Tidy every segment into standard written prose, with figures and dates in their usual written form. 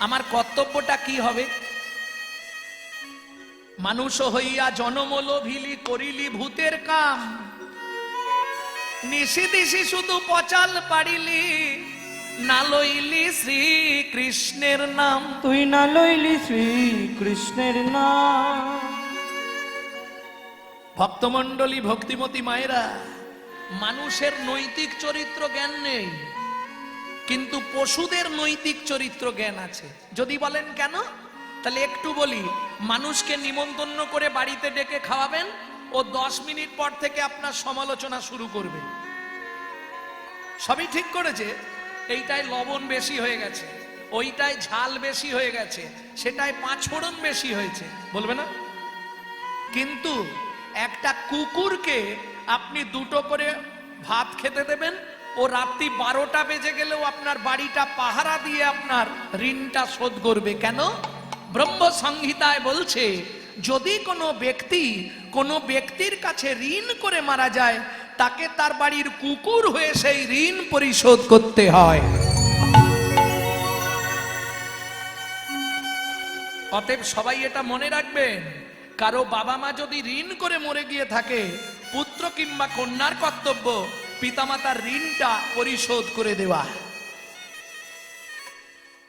আমার কর্তব্যটা কি হবে? মানুষ হইয়া জনমল ভিলি করিলি ভূতের কাম, নিশি দিশি শুধু পচাল পারিলি, না লইলি শ্রী কৃষ্ণের নাম। তুই না লইলি শ্রী কৃষ্ণের নাম। ভক্তমণ্ডলী, ভক্তিমতী মায়েরা, মানুষের নৈতিক চরিত্র জ্ঞান নেই, কিন্তু পশুদের নৈতিক চরিত্র জ্ঞান আছে। যদি বলেন কেন, তাহলে একটু বলি। মানুষকে নিমন্ত্রণ করে বাড়িতে ডেকে খাওয়াবেন, ও 10 মিনিট পর থেকে আপনার সমালোচনা শুরু করবে। সবই ঠিক করেছে, এইটাই লবণ বেশি হয়ে গেছে, ওইটাই ঝাল বেশি হয়ে গেছে, সেটাই 5 ফোড়ন বেশি হয়েছে, বলবে না? কিন্তু একটা কুকুরকে আপনি 2টো করে ভাত খেতে দেবেন, ও রাত্রি 12টা বেজে গেলেও আপনার বাড়িটা পাহারা দিয়ে আপনার ঋণটা শোধ করবে। কেন? ব্রহ্ম সংহিতায় বলছে, যদি কোনো ব্যক্তির কাছে ঋণ করে মারা যায়, তাকে তার বাড়ির কুকুর হয়ে সেই ঋণ পরিশোধ করতে হয়। অতএব সবাই এটা মনে রাখবেন, কারো বাবা মা যদি ঋণ করে মরে গিয়ে থাকে, পুত্র কিংবা কন্যার কর্তব্য পিতামাতার ঋণটা পরিশোধ করে দেওয়া।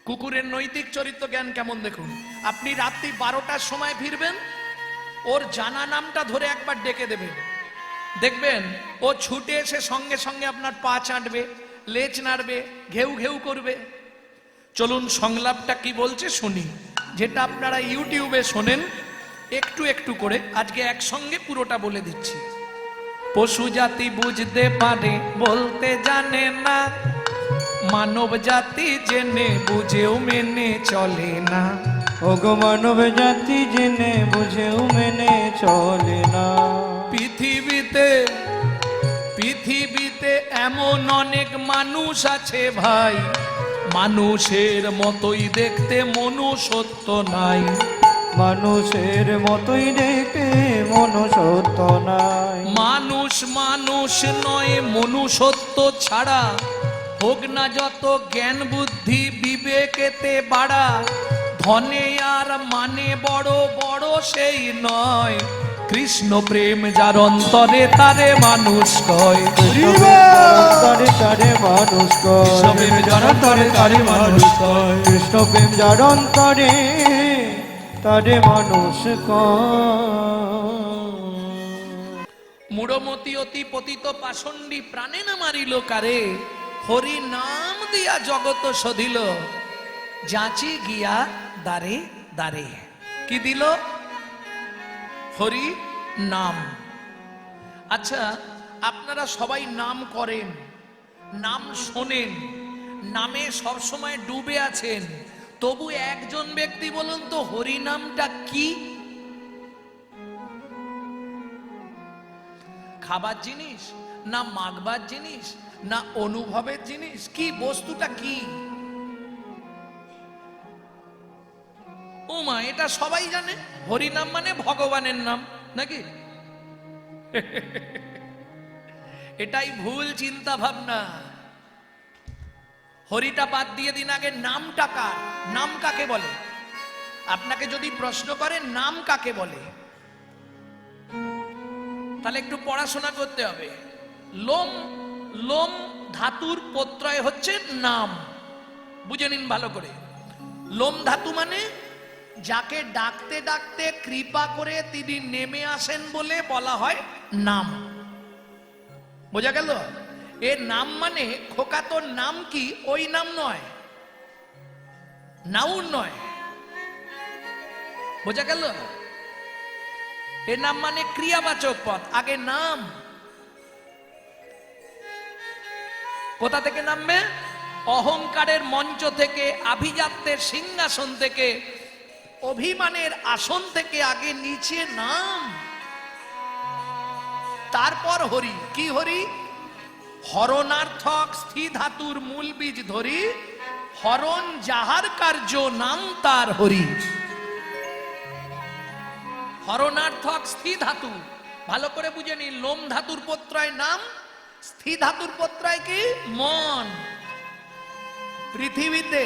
কুকুরের নৈতিক চরিত্র জ্ঞান কেমন দেখুন। আপনি রাত্রি 12টার সময় ফিরবেন, ওর জানা নামটা ধরে একবার ডেকে দেবেন, দেখবেন ও ছুটে এসে সঙ্গে সঙ্গে আপনার পা চাটবে, লেজ নাড়বে, ঘেউ ঘেউ করবে। চলুন সংলাপটা কি বলছে শুনি। যেটা আপনারা ইউটিউবে শোনেন একটু একটু করে, আজকে একসঙ্গে পুরোটা বলে দিচ্ছি। পশু জাতি বুঝতে পারে, বলতে জানে না, মানব জাতি জেনে বুঝেও মেনে চলে না। ওগো মানব জাতি জেনে বুঝেও মেনে চলে না। পৃথিবীতে এমন অনেক মানুষ আছে ভাই, মানুষের মতোই দেখতে মনুষ্যত্ব নাই। মানুষের মতোই দেখতে মনুষ্যত্ব নাই। মানুষ নয়, মনুষ্যত্ব ছাড়া হোক না যত জ্ঞান বুদ্ধি বিবেকেতে বাড়া। ধনে আর মানে বড় বড় সেই নয়, কৃষ্ণ প্রেম যার অন্তরে তারে মানুষ কয়। তারে মানুষ কয়। কৃষ্ণ প্রেম যার অন্তরে তারে মানুষ কয়। কৃষ্ণ প্রেম যার অন্তরে তারে মানুষ কয়। মূঢ়মতি অতি পতিত পাষণ্ডী প্রাণে না মারিল কারে, হরি নাম দিয়া জগত সধিল, যাচি গিয়া দারে দারে। কি দিল? হরি নাম। আচ্ছা, আপনারা সবাই নাম করেন, নাম শোনেন, নামে সবসময় ডুবে আছেন, তবু একজন ব্যক্তি বলুন তো, হরি নামটা কি? খাবার জিনিস, না মাগবার জিনিস, না অনুভবের জিনিস? কি বস্তুটা কি? ও মা, এটা সবাই জানে। হরি নাম মানে ভগবানের নাম, নাকি? এটাই ভুল চিন্তা ভাবনা। হরিটা বাদ দিয়ে দিন, আগে নামটা কার? নাম কাকে বলে? আপনাকে যদি প্রশ্ন করে নাম কাকে বলে, তাহলে একটু পড়াশোনা করতে হবে। লোম ধাতুর প্রত্যয় হচ্ছে নাম, বুঝে নিন ভালো করে। লোম ধাতু মানে যাকে ডাকতে ডাকতে কৃপা করে তিনি নেমে আসেন বলে বলা হয় নাম। বোঝা গেল? এর নাম মানে খোকা তোর নাম কি, ওই নাম নয়, নাউন নয়। বোঝা গেল? এর নাম মানে ক্রিয়াবাচক পদ, আগে নাম। কোথা থেকে নামবে? অহংকারের মঞ্চ থেকে, আভিজাত্যের সিংহাসন থেকে, অভিমানের আসন থেকে আগে নিচে নাম, তারপর হরি। কি হরি? হরণার্থক স্থি ধাতুর মূল বীজ ধরি, হরণ যাহার কার্য নাম তার হরি। হরণার্থক স্থি ধাতু, ভালো করে বুঝে নিন। লোম ধাতুর প্রত্যয় নাম, স্থি ধাতুর প্রত্যয় কি? মন। পৃথিবীতে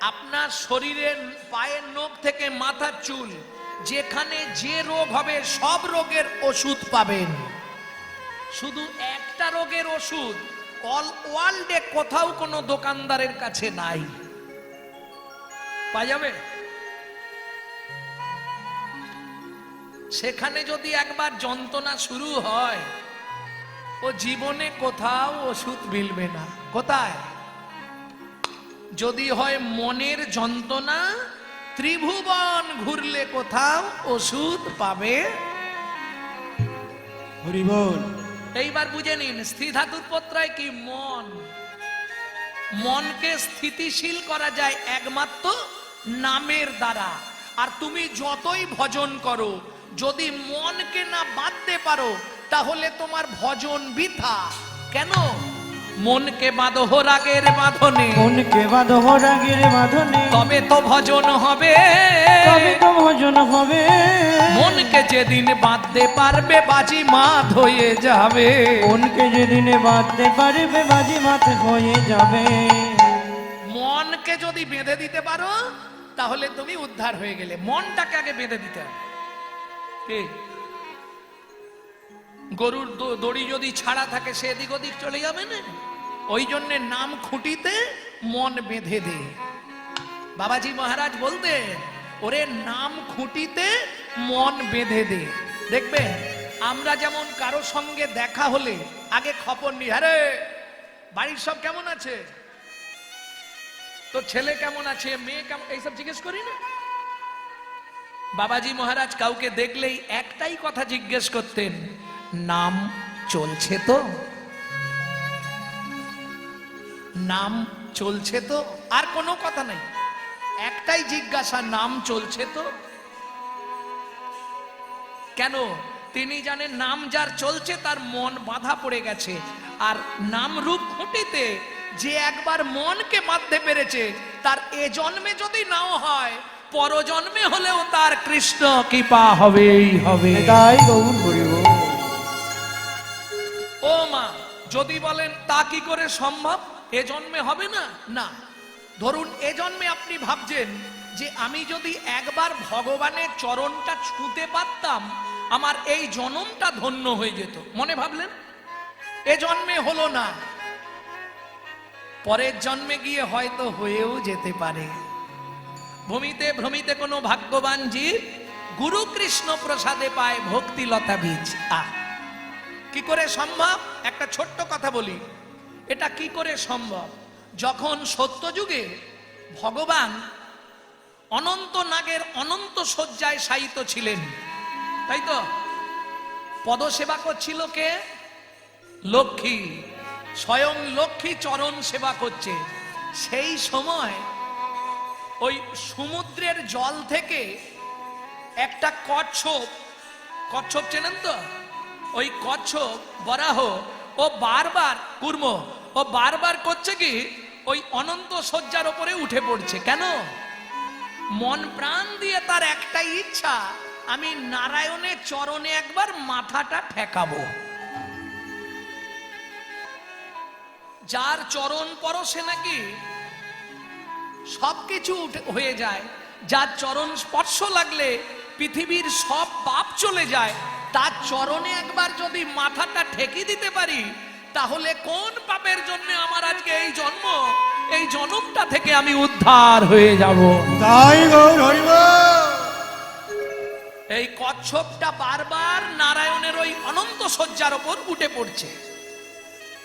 আপনার শরীরের পায়ের নখ থেকে মাথার চুল, যেখানে যে রোগ হবে সব রোগের ওষুধ পাবেন। শুধু একটা রোগের ওষুধ অল ওয়ার্ল্ডে কোথাও কোনো দোকানদারের কাছে নাই, পাওয়া যাবে? সেখানে যদি একবার যন্ত্রণা শুরু হয়, ও জীবনে কোথাও ওষুধ মিলবে না। কোথায়? যদি হয় মনের যন্ত্রণা, ত্রিভুবন ঘুরলে কোথাও ওষুধ পাবে। হরি বল। এইবার বুঝে নিন, স্থিধাতুর পত্রায় কি মন। মনকে স্থিতিশীল করা যায় একমাত্র নামের দ্বারা। আর তুমি যতই ভজন করো, যদি মনকে না বাঁধতে পারো, তাহলে তোমার ভজন বৃথা। কেন? মনকে বাঁধো রাগের বাঁধনে, মনকে বাঁধো রাগের বাঁধনে, তবে তো ভজন হবে, তবে তো ভজন হবে। মনকে যেদিন বাঁধতে পারবে বাজি মাত হয়ে যাবে। মনকে যেদিনে বাঁধতে পারবে বাজি মাত হয়ে যাবে। মনকে যদি বেঁধে দিতে পারো, তাহলে তুমি উদ্ধার হয়ে গেলে। মনটাকে আগে বেঁধে দিতে হবে। কি? গরুর দড়ি যদি ছাড়া থাকে, সে এদিক ওদিক চলে যাবে না। ওই জন্য নাম খুঁটিতে মন বেঁধে দে। বাবাজি মহারাজ বলতেন, ওরে নাম খুঁটিতে মন বেঁধে দে। দেখবে আমরা যেমন কারো সঙ্গে দেখা হলে আগে খবর নি, আরে বাড়ির সব কেমন আছে, তো ছেলে কেমন আছে, মেয়ে কেমন, এইসব জিজ্ঞেস করি না। বাবাজি মহারাজ কাউকে দেখলেই একটাই কথা জিজ্ঞেস করতেন, নাম চলছে তো, নাম চলছে তো। আর কোনো কথা নাই, একটাই জিজ্ঞাসা, নাম চলছে তো। কেন? তিনি জানেন নাম যার চলছে তার মন বাঁধা পড়ে গেছে। আর নাম রূপ খুঁটিতে যে একবার মনকে বাঁধতে পেরেছে, তার এ জন্মে যদি নাও হয়, পরজন্মে হলেও তার কৃষ্ণ কৃপা হবেই হবে। তাই গৌর হরি বল। ও মা, যদি বলেন তা কি করে সম্ভব, এ জন্মে হবে না? না। ধরুন এ জন্মে আপনি ভাবছেন যে আমি যদি একবার ভগবানের চরণটা ছুঁতে পারতাম, আমার এই জন্মটা ধন্য হয়ে যেত, মনে ভাবলেন। এ জন্মে হলো না, পরের জন্মে গিয়ে হয়তো হয়েও যেতে পারে। ভূমিতে ভ্রমিতে কোনো ভাগ্যবান জীব গুরু কৃষ্ণ প্রসাদে পায় ভক্তি লতা বীজ। কি করে সম্ভব? একটা ছোট্ট কথা বলি, এটা কি করে সম্ভব? যখন সত্যযুগে ভগবান অনন্ত নাগের অনন্ত শয্যায় শায়িত ছিলেন, তাই তো? পদসেবা করছিল কে? লক্ষ্মী। স্বয়ং লক্ষ্মী চরণ সেবা করছে। সেই সময় ওই সমুদ্রের জল থেকে একটা কচ্ছপ, কচ্ছপ চেনেন তো? ওই কচ্ছপ বরাহ, ও বারবার কুর্ম, ও বারবার করছে কি, ওই অনন্ত শয্যার উপরে উঠে পড়ছে। কেন? মন প্রাণ দিয়ে তার একটাই ইচ্ছা, আমি নারায়ণের চরণে একবার মাথাটা ঠেকাবো। যার চরণ পরশে নাকি সবকিছু হয়ে যায়, যার চরণ স্পর্শ লাগলে পৃথিবীর সব পাপ চলে যায়, তার চরণে একবার যদি মাথাটা ঠেকি দিতে পারি, তাহলে কোন পাপের জন্য আমার আজকে এই জন্ম, এই জন্মটা থেকে আমি উদ্ধার হয়ে যাব। তাই গৌর হরি বল। এই কচ্ছপটা বারবার নারায়ণের ওই অনন্ত শয্যার ওপর উঠে পড়ছে।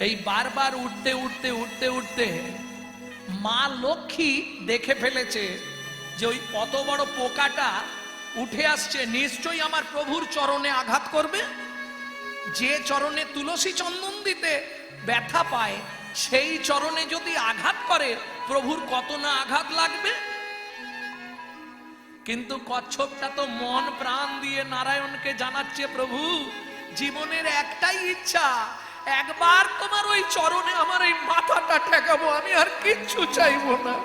এই বারবার উঠতে উঠতে উঠতে উঠতে মা লক্ষ্মী দেখে ফেলেছে যে ওই অত বড় পোকাটা উঠে আসছে, নিশ্চয়ই আমার প্রভুর চরণে আঘাত করবে। যে চরণে তুলসী চন্দন দিতে ব্যথা পায়, সেই চরণে যদি আঘাত করে, প্রভুর কত না আঘাত লাগবে। কিন্তু কচ্ছপটা তো মন প্রাণ দিয়ে নারায়ণকে জানাচ্ছে, প্রভু জীবনের একটাই ইচ্ছা, একবার তোমার ওই চরণে আমার এই মাথাটা ঠেকাবো, আমি আর কিচ্ছু চাইবো না।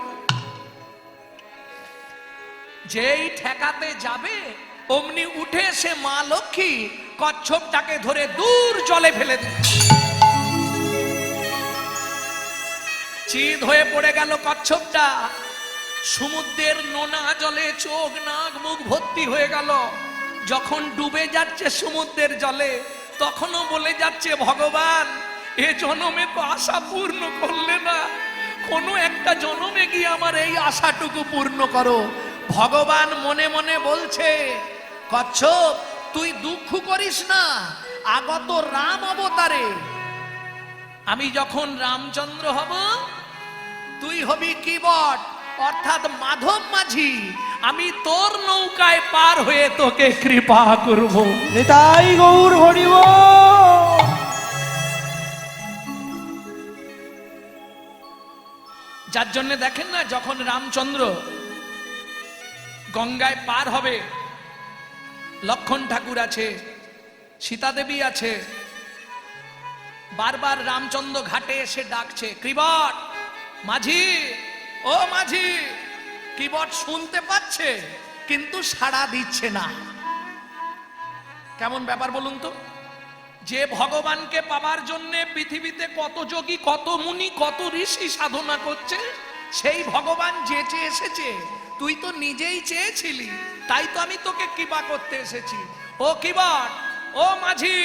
যেই ঠেকাতে যাবে, অমনি উঠে এসে মা লক্ষ্মী কচ্ছপটাকে ধরে দূর জলে ফেলে দেয়। চিৎ হয়ে পড়ে গেল কচ্ছপটা। সমুদ্রের নোনা জলে চোখ নাক মুখ ভর্তি হয়ে গেল। যখন ডুবে যাচ্ছে সমুদ্রের জলে, তখনও বলে যাচ্ছে, ভগবান এ জনমে তো আশা পূর্ণ করলে না, কোনো একটা জনমে গিয়ে আমার এই আশাটুকু পূর্ণ করো। ভগবান মনে মনে বলছে, কচ্ছপ তুই দুঃখ করিস না, আগত রাম অবতারে আমি যখন রামচন্দ্র হব, তুই হবি কিবট অর্থাৎ মাধব মাঝি। আমি তোর নৌকায় পার হয়ে তোকে কৃপা করব। নিতাই গৌর হরিব। যার জন্য দেখেন না, যখন রামচন্দ্র গঙ্গায় পার হবে, লক্ষণ ঠাকুর আছে, সীতা দেবী আছে, বারবার রামচন্দ্র ঘাটে এসে ডাকছে, কিবট মাঝি, ও মাঝি। কিবট শুনতে পাচ্ছে কিন্তু সাড়া দিচ্ছে না। কেমন ব্যাপার বলুন তো? যে ভগবানকে পাবার জন্য পৃথিবীতে কত যোগী, কত মুনি, কত ঋষি সাধনা করছে, সেই ভগবান যে চেয়ে এসেছে, তুই তো নিজেই চেয়েছিলি, তাই তো আমি তোকে কৃপা করতে এসেছি। ও কিবট, ও মাঝি।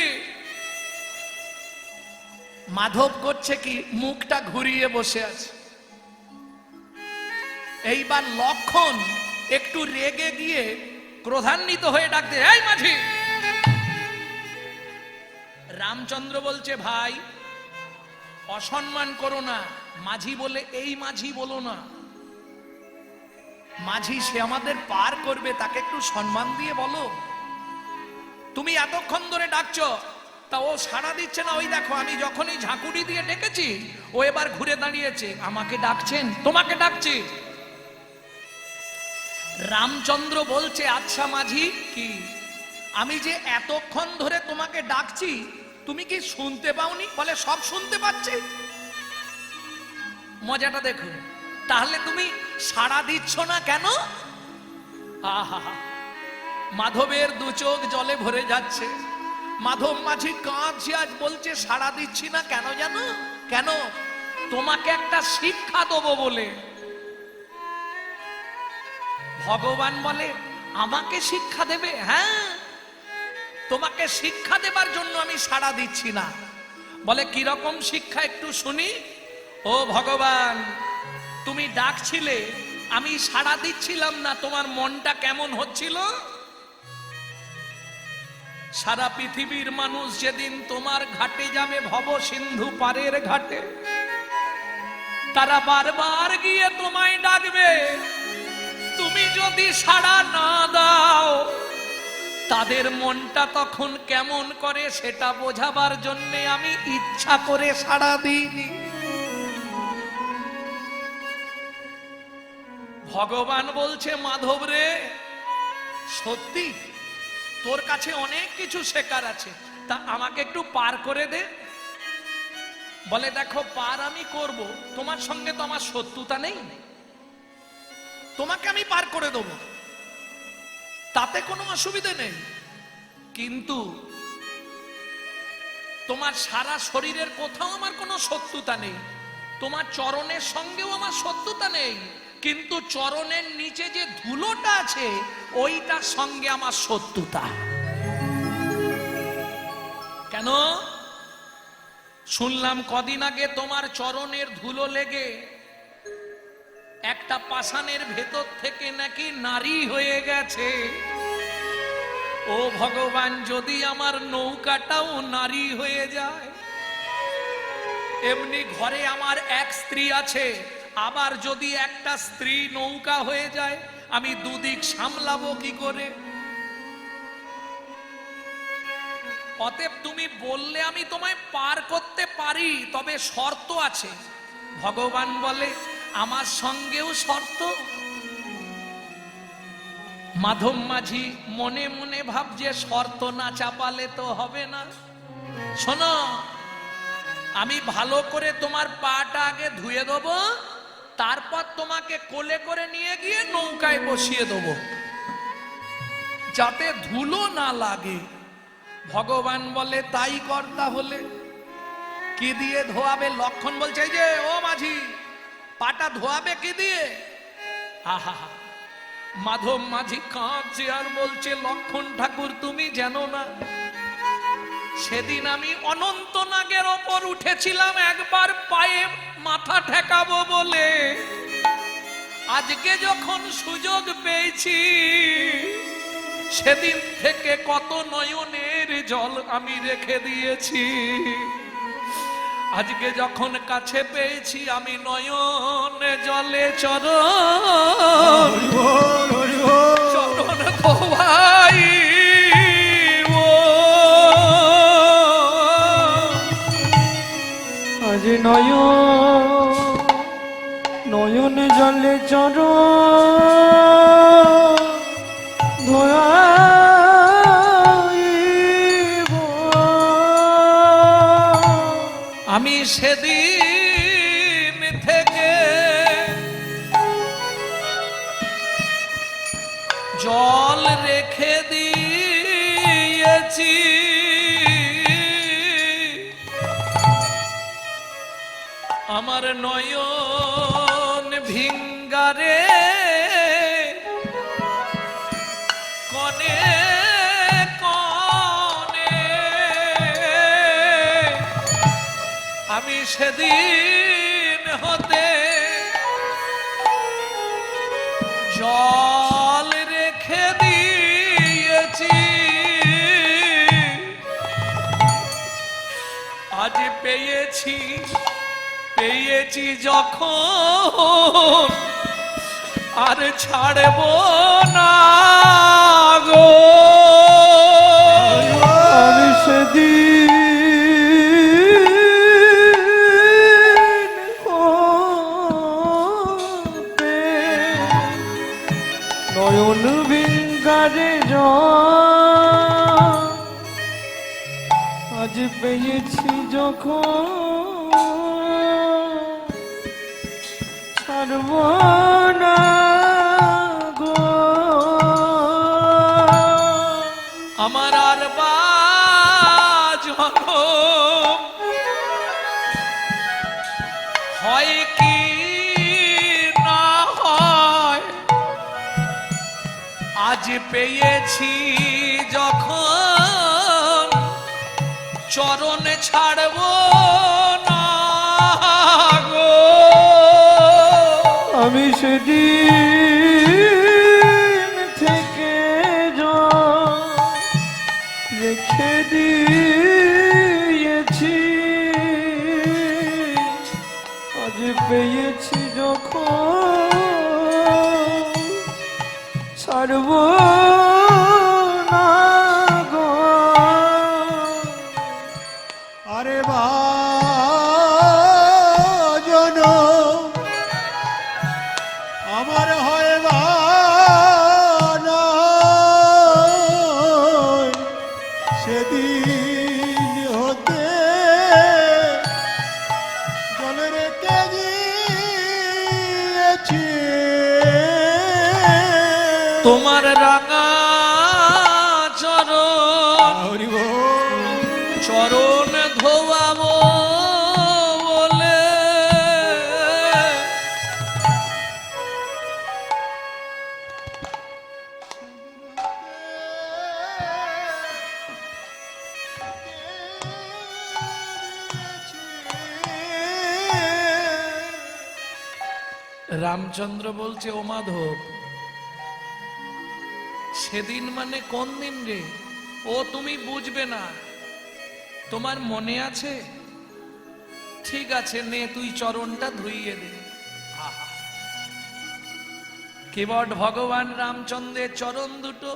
মাধব করছে কি, মুখটা ঘুরিয়ে বসে আছে। এইবার লক্ষণ একটু রেগে গিয়ে ক্রোধান্বিত হয়ে ডাকতে, এই মাঝি। রামচন্দ্র বলছে, ভাই অসম্মান করো না, মাঝি বলে এই মাঝি বলো না। মাঝি সে আমাদের পার করবে, তাকে একটু সম্মান দিয়ে বলো। তুমি এতক্ষণ ধরে ডাকছো, তা ও সাড়া দিচ্ছে না। ওই দেখো, আমি যখনই ঝাঁকুনি দিয়ে ডেকেছি, ও এবার ঘুরে দাঁড়িয়েছে। আমাকে ডাকছেন? তোমাকে ডাকছি। রামচন্দ্র বলছে, আচ্ছা মাঝি, কি আমি যে এতক্ষণ ধরে তোমাকে ডাকছি, তুমি কি শুনতে পাওনি? বলে, সব শুনতে পাচ্ছি। মজাটা দেখুন। তাহলে তুমি সাড়া দিচ্ছ না কেন? আহা, মাধবের দু চোখ জলে ভরে যাচ্ছে। মাধব মাঝি কাঁদছে, আজ বলছে সাড়া দিচ্ছি না কেন জানো? কেন? তোমাকে একটা শিক্ষা দেবো বলে। ভগবান বলে, আমাকে শিক্ষা দেবে? হ্যাঁ, তোমাকে শিক্ষা দেবার জন্য আমি সাড়া দিচ্ছি না। বলে, কিরকম শিক্ষা একটু শুনি। ও ভগবান, তুমি ডাকছিলে, আমি সাড়া দিচ্ছিলাম না, তোমার মনটা কেমন হচ্ছিল? সারা পৃথিবীর মানুষ যেদিন তোমার ঘাটে যাবে, ভব সিন্ধু পারের ঘাটে, তারা বারবার গিয়ে তোমায় ডাকবে। তুমি যদি সাড়া না দাও, তাদের মনটা তখন কেমন করে সেটা বোঝাবার জন্য আমি ইচ্ছা করে সাড়া দিইনি। ভগবান বলছে, মাধব রে, সত্যি তোর কাছে অনেক কিছু শেখার আছে, তা আমাকে একটু পার করে দে। বলে, দেখো পার আমি করব, তোমার সঙ্গে তো আমার শত্রুতা নেই, তোমাকে আমি পার করে দেব, তাতে কোনো অসুবিধা নেই। কিন্তু তোমার সারা শরীরের কোথাও আমার কোনো শত্রুতা নেই, তোমার চরণের সঙ্গেও আমার শত্রুতা নেই, কিন্তু চরণের নিচে যে ধুলোটা আছে, ওইটার সঙ্গে আমার শত্রুতা। কেন? শুনলাম কদিন আগে তোমার চরণের ধুলো লেগে একটা পাষাণের ভেতর থেকে নাকি নারী হয়ে গেছে। ও ভগবান, যদি আমার নৌকাটাও নারী হয়ে যায়, এমনি ঘরে আমার এক স্ত্রী আছে, আবার যদি একটা স্ত্রী নৌকা হয়ে যায়, আমি দুদিক সামলাবো কি করে? অতএব তুমি বললে আমি তোমায় পার করতে পারি, তবে শর্ত আছে। ভগবান বলে, আমার সঙ্গেও শর্ত। মাধব মাঝি মনে মনে ভাবছে, শর্ত না চাপালে তো হবে না। শোনো, আমি ভালো করে তোমার পাটা আগে ধুয়ে দেবো, তারপর তোমাকে কোলে করে নিয়ে গিয়ে নৌকায় বসিয়ে দেবো, যাতে ধুলো না লাগে। ভগবান বলে, তাই কর তাহলে। কি দিয়ে ধোয়াবে? লক্ষণ বলছে, এই যে ও মাঝি, পাটা ধোয়াবে কি দিয়ে? আহা, মাধব মাঝি কাঁদছে আর বলছে, লক্ষণ ঠাকুর তুমি জানো না, সেদিন আমি অনন্তনাগের ওপর উঠেছিলাম একবার পায়ে মাথা ঠেকাবো বলে, আজকে যখন সুযোগ পেয়েছি সেদিন থেকে কত নয়নের জল আমি রেখে দিয়েছি, আজকে যখন কাছে পেয়েছি আমি নয়নে জলে চরণ চরণ ধোয়াই আজ নয়ন জলে চর আমি সেদিন থেকে জল রেখে দিয়েছি, আমার নয়ন ভিঙ্গারে কনে কনে, আমি সেদিন হতে জল রেখে দিয়েছি, আজ পেয়েছি যখন আর ছাড়ব না গো, আমি সেদিন নয়ন ভিঙ্গারে আজ পেয়েছি যখন ছাড়ব না গো, আমার আর বাজনম হয় কি না হয়, আজ পেয়েছি যখন চরণ ছাড়ব না গো, আমি সেদিন থেকে রেখে দিয়েছি, আজ পেয়েছি যখন ছাড়ব না গো, আরে বাজন আমার হয় বানা, সেদিন হতে জল রেখে দিয়েছি, তোমার রাঙা চরণ হরি বল। চরণ ধোয়াবো বলে, রামচন্দ্র বলছে, ও মাধব সেদিন মানে কোন দিন রে? ও তুমি বুঝবে না, তোমার মনে আছে? ঠিক আছে নে তুই চরণটা ধুইয়ে দে। আহা, কেবল ভগবান রামচন্দ্রের চরণ দুটো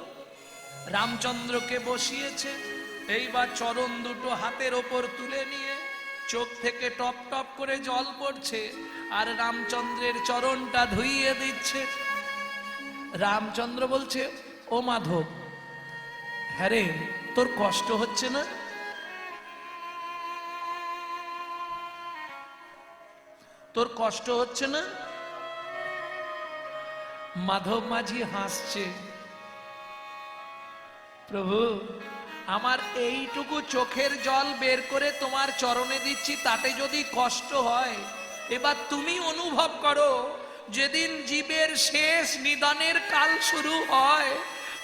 রামচন্দ্রকে বসিয়েছে, এইবার চরণ দুটো হাতের ওপর তুলে নিয়ে চোখ থেকে টপ টপ করে জল পড়ছে আর রামচন্দ্রের চরণটা ধুইয়ে দিচ্ছে। রামচন্দ্র বলছে, ও মাধব, হ্যাঁ রে তোর কষ্ট হচ্ছে না? তোর কষ্ট হচ্ছে না? মাধব মাঝি হাসছে, প্রভু আমার এইটুকু চোখের জল বের করে তোমার চরণে দিচ্ছি, তাতে যদি কষ্ট হয় এবার তুমি অনুভব করো যেদিন জীবের শেষ নিদানের কাল শুরু হয়,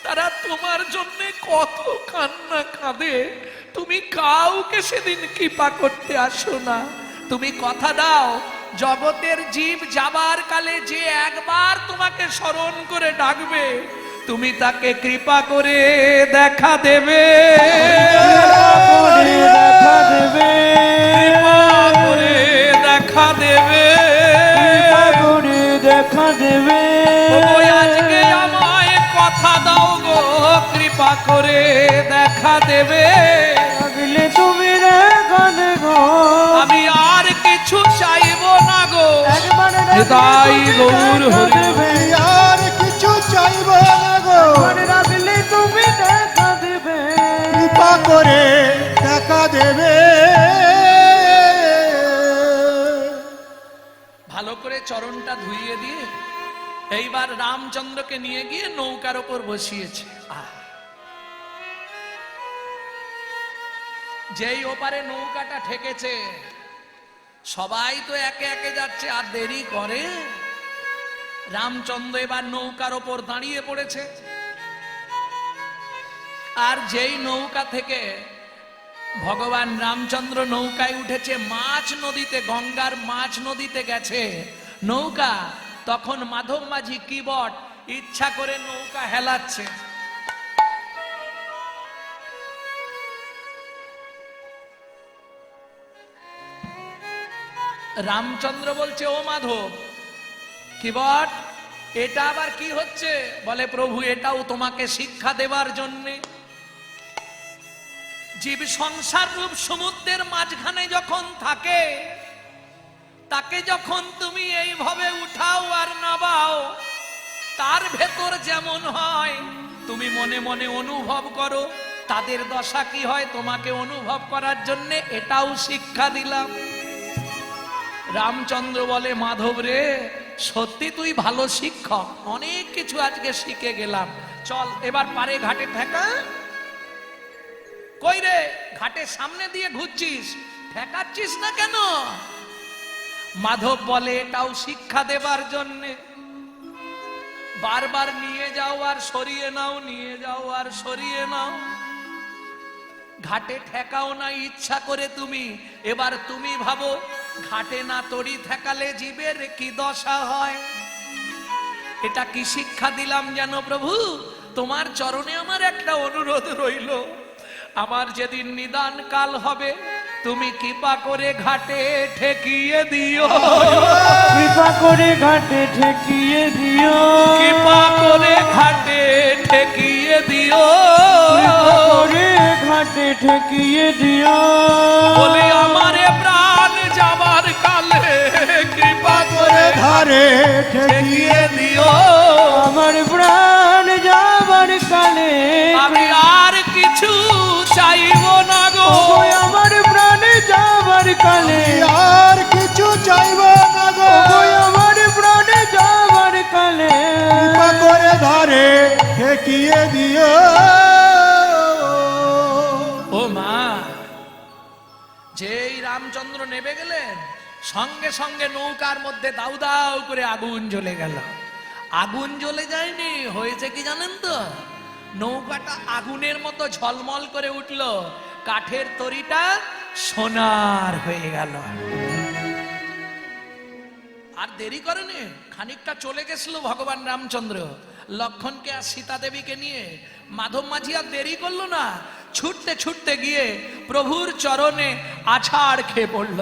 তারা তোমার জন্য কত কান্না কাঁদে, তুমি কাউকে সেদিন কৃপা করতে আসো না। তুমি কথা দাও, জগতের জীব যাবার কালে যে একবার তোমাকে স্মরণ করে ডাকবে, তুমি তাকে কৃপা করে দেখা দেবে, করে দেখা দেবে, কৃপা করে দেখা দেবে, কৃপা করে দেখা দেবে। ওগো আজকে আমায় কথা দাও গো, কৃপা করে দেখা দেবে। ডাকলে তুমি দেখা দেবো, আমি আর কিছু চাইবো না গো, একবার হৃদয় গৌর হরি। দেবে, আর কিছু চাইব না গো, একবার ডাকলে তুমি দেখা দেবে। কৃপা করে দেখা দেবে। ভালো করে চরণটা ধুইয়ে দিয়ে এইবার রামচন্দ্রকে নিয়ে গিয়ে নৌকার ওপর বসিয়েছে। যেই ওপারে নৌকাটা ঠেকেছে, সবাই তো একে একে যাচ্ছে, আর দেরি করে। রামচন্দ্র এবার নৌকার ওপর দাঁড়িয়ে পড়েছে, আর যেই নৌকা থেকে ভগবান রামচন্দ্র নৌকায় উঠেছে, মাছ নদীতে, গঙ্গার মাছ নদীতে গেছে নৌকা, তখন মাধব মাঝি কিবট ইচ্ছা করে নৌকা হেলাচ্ছে। রামচন্দ্র বলছে, ও মাধব, কিবট এটা আবার কি হচ্ছে? বলে, প্রভু এটাও তোমাকে শিক্ষা দেবার জন্যে। জীব সংসার রূপ সমুদ্রের মাঝখানে যখন থাকে, তাকে যখন তুমি এইভাবে উঠাও আর নামাও, তার ভেতর যেমন হয় তুমি মনে মনে অনুভব করো, তাদের দশা কি হয় তোমাকে অনুভব করার জন্য এটাও শিক্ষা দিলাম। রামচন্দ্র বলে, মাধব রে, সত্যি তুই ভালো শিক্ষক, অনেক কিছু আজকে শিখে গেলাম, চল এবার পারে ঘাটে ঠেকা। কই রে, ঘাটের সামনে দিয়ে ঘুরছিস, ঠেকাচ্ছিস না কেন? মাধব বলে, এটাও শিক্ষা দেবার জন্যে। বারবার নিয়ে যাও আর সরিয়ে নাও, নিয়ে যাও আর সরিয়ে নাও, ঘাটে ঠেকাও না ইচ্ছা করে তুমি। এবার তুমি ভাবো, ঘাটে না তড়ি ঠেকালে জীবের কি দশা হয়। এটা কি শিক্ষা দিলাম জানো প্রভু? তোমার চরণে আমার একটা অনুরোধ রইল, আমার যেদিন নিদান কাল হবে, তুমি কৃপা করে ঘাটে ঠেকিয়ে দিও, কৃপা করে ঘাটে ঠেকিয়ে দিও, কৃপা করে ঘাটে ঠেকিয়ে দিও, কৃপা করে ঘাটে ঠেকিয়ে দিও। বলে আমারে প্রাণ যাবার কালে কৃপা করে ধারে ঠেকিয়ে ঠেকিয়ে দিও। আমার প্রাণ যাবার কালে আমি আর কিছু চাইব না গো, ওগো আমার প্রাণ যাবার কালে, আর কিছু চাইব না গো, ওগো আমার প্রাণ যাবার কালে, কৃপা করে ধারে ঠেকিয়ে দিও। ও মা, যেই রামচন্দ্র নেমে গেলেন, সঙ্গে সঙ্গে নৌকার মধ্যে দাউ দাউ করে আগুন জ্বলে গেল। আগুন জ্বলে যায়নি, হয়েছে কি জানেন তো? নৌকাটা আগুনের মতো ঝলমল করে উঠল, কাঠের তরিটা সোনার হয়ে গেল। আর দেরি করেনি, খানিকটা চলে গেছিল ভগবান রামচন্দ্র লক্ষণকে আর সীতা দেবীকে নিয়ে। মাধব মাঝি আর দেরি করলো না, ছুটতে ছুটতে গিয়ে প্রভুর চরণে আছাড় খেয়ে পড়ল।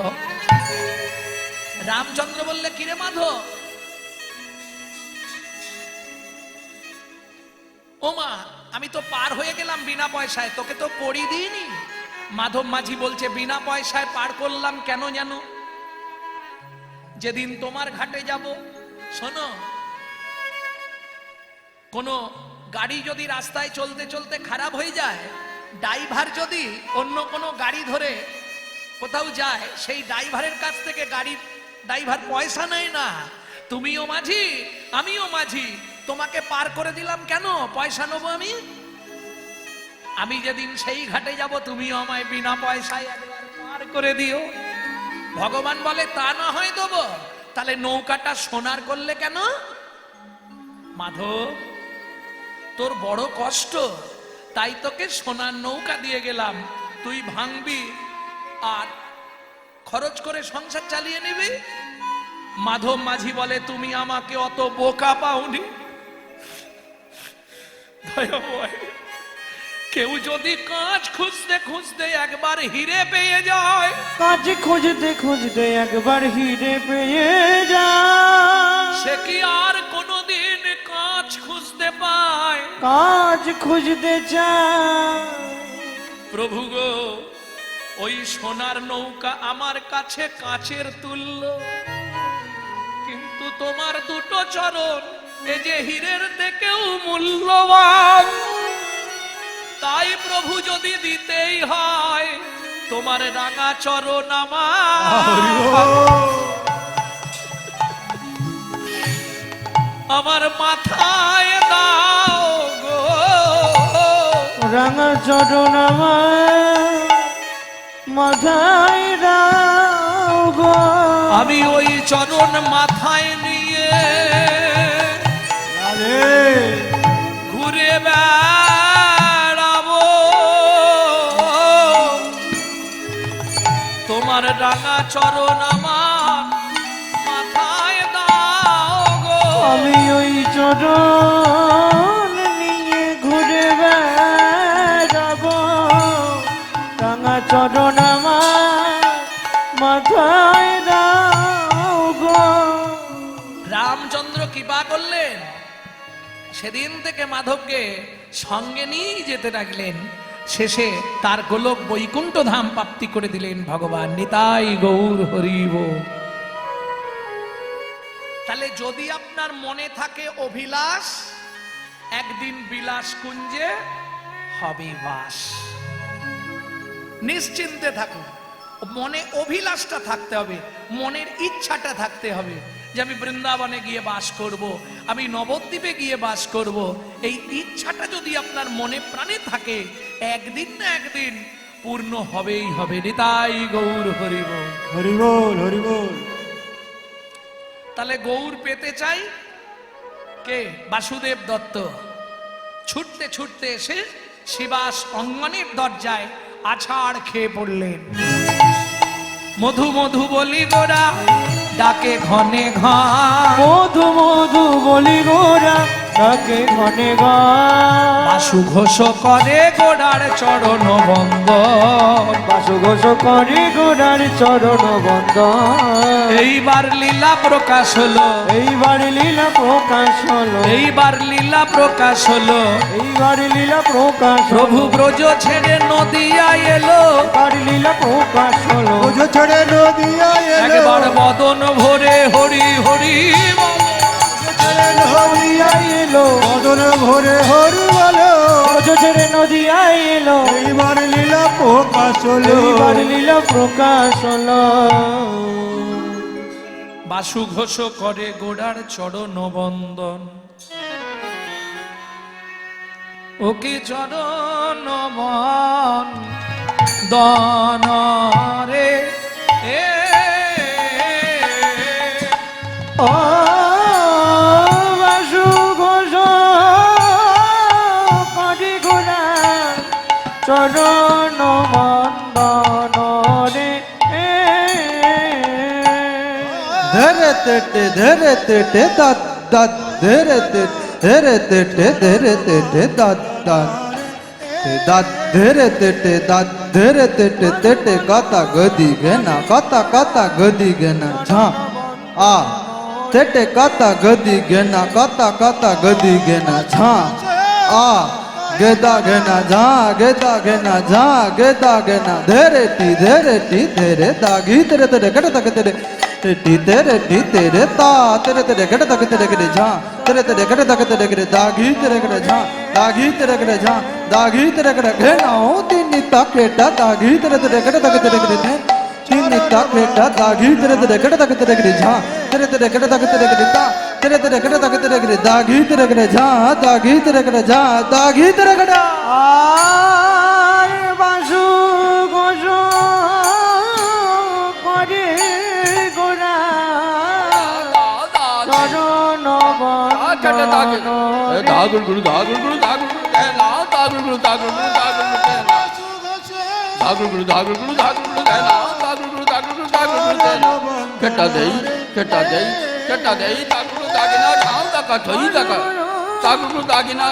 রামচন্দ্র বললে, কিরে মাধব? ও মা, আমি তো পার হয়ে গেলাম বিনা পয়সায়, তোকে তো পড়ি দিইনি। মাধব মাঝি বলছে, বিনা পয়সায় পার করলাম কেন জানো? যেদিন তোমার ঘাটে যাব, শোনো, কোনো গাড়ি যদি রাস্তায় চলতে চলতে খারাপ হয়ে যায়, ড্রাইভার যদি অন্য কোনো গাড়ি ধরে কোথাও যায়, সেই ড্রাইভারের কাছ থেকে গাড়ির ড্রাইভার পয়সা নেয় না। তুমিও মাঝি, আমিও মাঝি, তোমাকে পার করে দিলাম কেন? পয়সা নেবো আমি? আমি যেদিন সেই ঘাটে যাব, তুমিও আমায় বিনা পয়সায় একবার পার করে দিও। ভগবান বলে, তা না হয় দেবো, তাহলে নৌকাটা সোনার করলে কেন? মাধব, তোর বড় কষ্ট, তাই তোকে সোনার নৌকা দিয়ে গেলাম, তুই ভাঙবি আর খরচ করে সংসার চালিয়ে নিবি। মাধব মাঝি বলে, তুমি আমাকে অত বোকা পাওনি। দয়াময়, কেউ যদি কাজ খুঁজতে খুঁজতে একবার হিরে পেয়ে যায়, কাজ খুঁজতে খুঁজতে একবার হিরে পেয়ে যা, সে কি আর কোনোদিন কাজ খুঁজতে পায়? কাজ খুঁজতে চায়। প্রভু গো, ওই সোনার নৌকা আমার কাছে কাচের তুল্য, কিন্তু তোমার দুটো চরণ এ যে হীরের থেকেও মূল্যবান। তাই প্রভু যদি দিতেই হয় তোমার রাঙা চরণ আমার মাথায় দাও গো, রাঙা চরণ আমার মাথায় দাও গো। আমি ওই চরণ মাথায় নিয়ে ঘুরে বেড়াবো, তোমার রাঙা চরণ আমার মাথায় দাও গো। আমি ওই চরণ নিয়ে ঘুরে বেড়াবো, রাঙা চরণ আমার মাথায় দাও গো। রামচন্দ্র কৃপা করলেন, সেদিন থেকে মাধবকে সঙ্গে নিয়ে যেতে লাগলেন। শেষে তার গোলক বৈকুণ্ঠ ধাম প্রাপ্তি করে দিলেন ভগবান। নিতাই গৌর হরিব। তাহলে যদি আপনার মনে থাকে অভিলাষ, একদিন বিলাস কুঞ্জে হবে বাস। নিশ্চিন্তে থাকুন, মনে অভিলাষটা থাকতে হবে, মনের ইচ্ছাটা থাকতে হবে যে আমি বৃন্দাবনে গিয়ে বাস করব, আমি নবদ্বীপে গিয়ে বাস করব। এই ইচ্ছাটা যদি আপনার মনে প্রাণে থাকে, একদিন না একদিন পূর্ণ হবেই হবে। নিতাই গৌর হরিব। হরি বল, হরি বল। তাহলে গৌর পেতে চাই কে? বাসুদেব দত্ত ছুটতে ছুটতে এসে শিবাস অঙ্গনের দরজায় আছাড় খেয়ে পড়লেন। মধু মধু বলি গোরা ডাকে ঘনে ঘন, মধু মধু বলি গোরা ডাকে ঘনে ঘন। বাসু ঘোষ করে গোড়ার চরণ বন্দন, বাসু ঘোষ করে গোড়ার চরণ বন্দন। এইবার লীলা প্রকাশ হলো, এইবার লীলা প্রকাশ হলো, এইবার লীলা প্রকাশ হলো। এইবার লীলা প্রকাশ হলো। প্রভু ব্রজ ছেড়ে নদিয়া এলো, এইবার লীলা প্রকাশ হলো। ওঝো ছেড়ে নদিয়া এলো, একবার বদন ভরে হরি হরি বলো। ছেড়ে নদিয়া এলো, বদন ভরে হরি বলো। ব্রজ ছেড়ে নদিয়া এলো, এইবার লীলা প্রকাশ হলো। এইবার লীলা প্রকাশ হলো। বাসু ঘোষ করে গোড়ার চরণ বন্দন, ওকে চরণ বন্দন রে এ ও বাসু ঘোষ করে গোড়ার চরণ বন্দন রে। ধরে তেটে ধরে তেটে দাদ দাদ ধরে তেটে ধরে তেটে দাদ দাদ দাদ ধরে তেটে দাদ ধরে তেটে তেটে কাতা গদি গেনা কাতা কাতা গদি গেনা ঝা আ তেটে কাতা গদি গেনা কাতা কাতা গদি গেনা ঝা আ গেদা গেনা ঝা গেদা গেনা ঝা গেদা গেনা ধরে টি ধরে দাগি তেরে তেরে গড় তক তেরে टी तेरे ता तेरे तेरे गड़ तक तेरे गड़े झा तेरे तेरे गड़ तक तेरे गड़े दागी तेरे गड़े झा दागी तेरे गड़े झा दागी तेरे गड़े घेना हो तीन तक बेटा दागी तेरे तेरे गड़ तक तेरे गड़े थे तीन तक बेटा दागी तेरे तेरे गड़ तक तेरे गड़े झा तेरे तेरे गड़ तक तेरे गड़े ता तेरे तेरे गड़ तक तेरे गड़े दागी तेरे गड़े झा दागी तेरे गड़े झा दागी तेरे गड़ा आय बासु घोष करे गोरा দাগুর গুরু দাগুর গুরু দাগুর গুরু দেনা দাগুর গুরু দাগুর গুরু দাগুর গুরু দেনা দাগুর গুরু দাগুর গুরু দাগুর গুরু দেনা দাগুর গুরু দাগুর গুরু দাগুর গুরু দেনা কেটা দেই কেটা দেই কেটা দেই দাগুর গুরু দাগিনা ঠাও দাকা থই দাকা দাগুর গুরু দাগিনা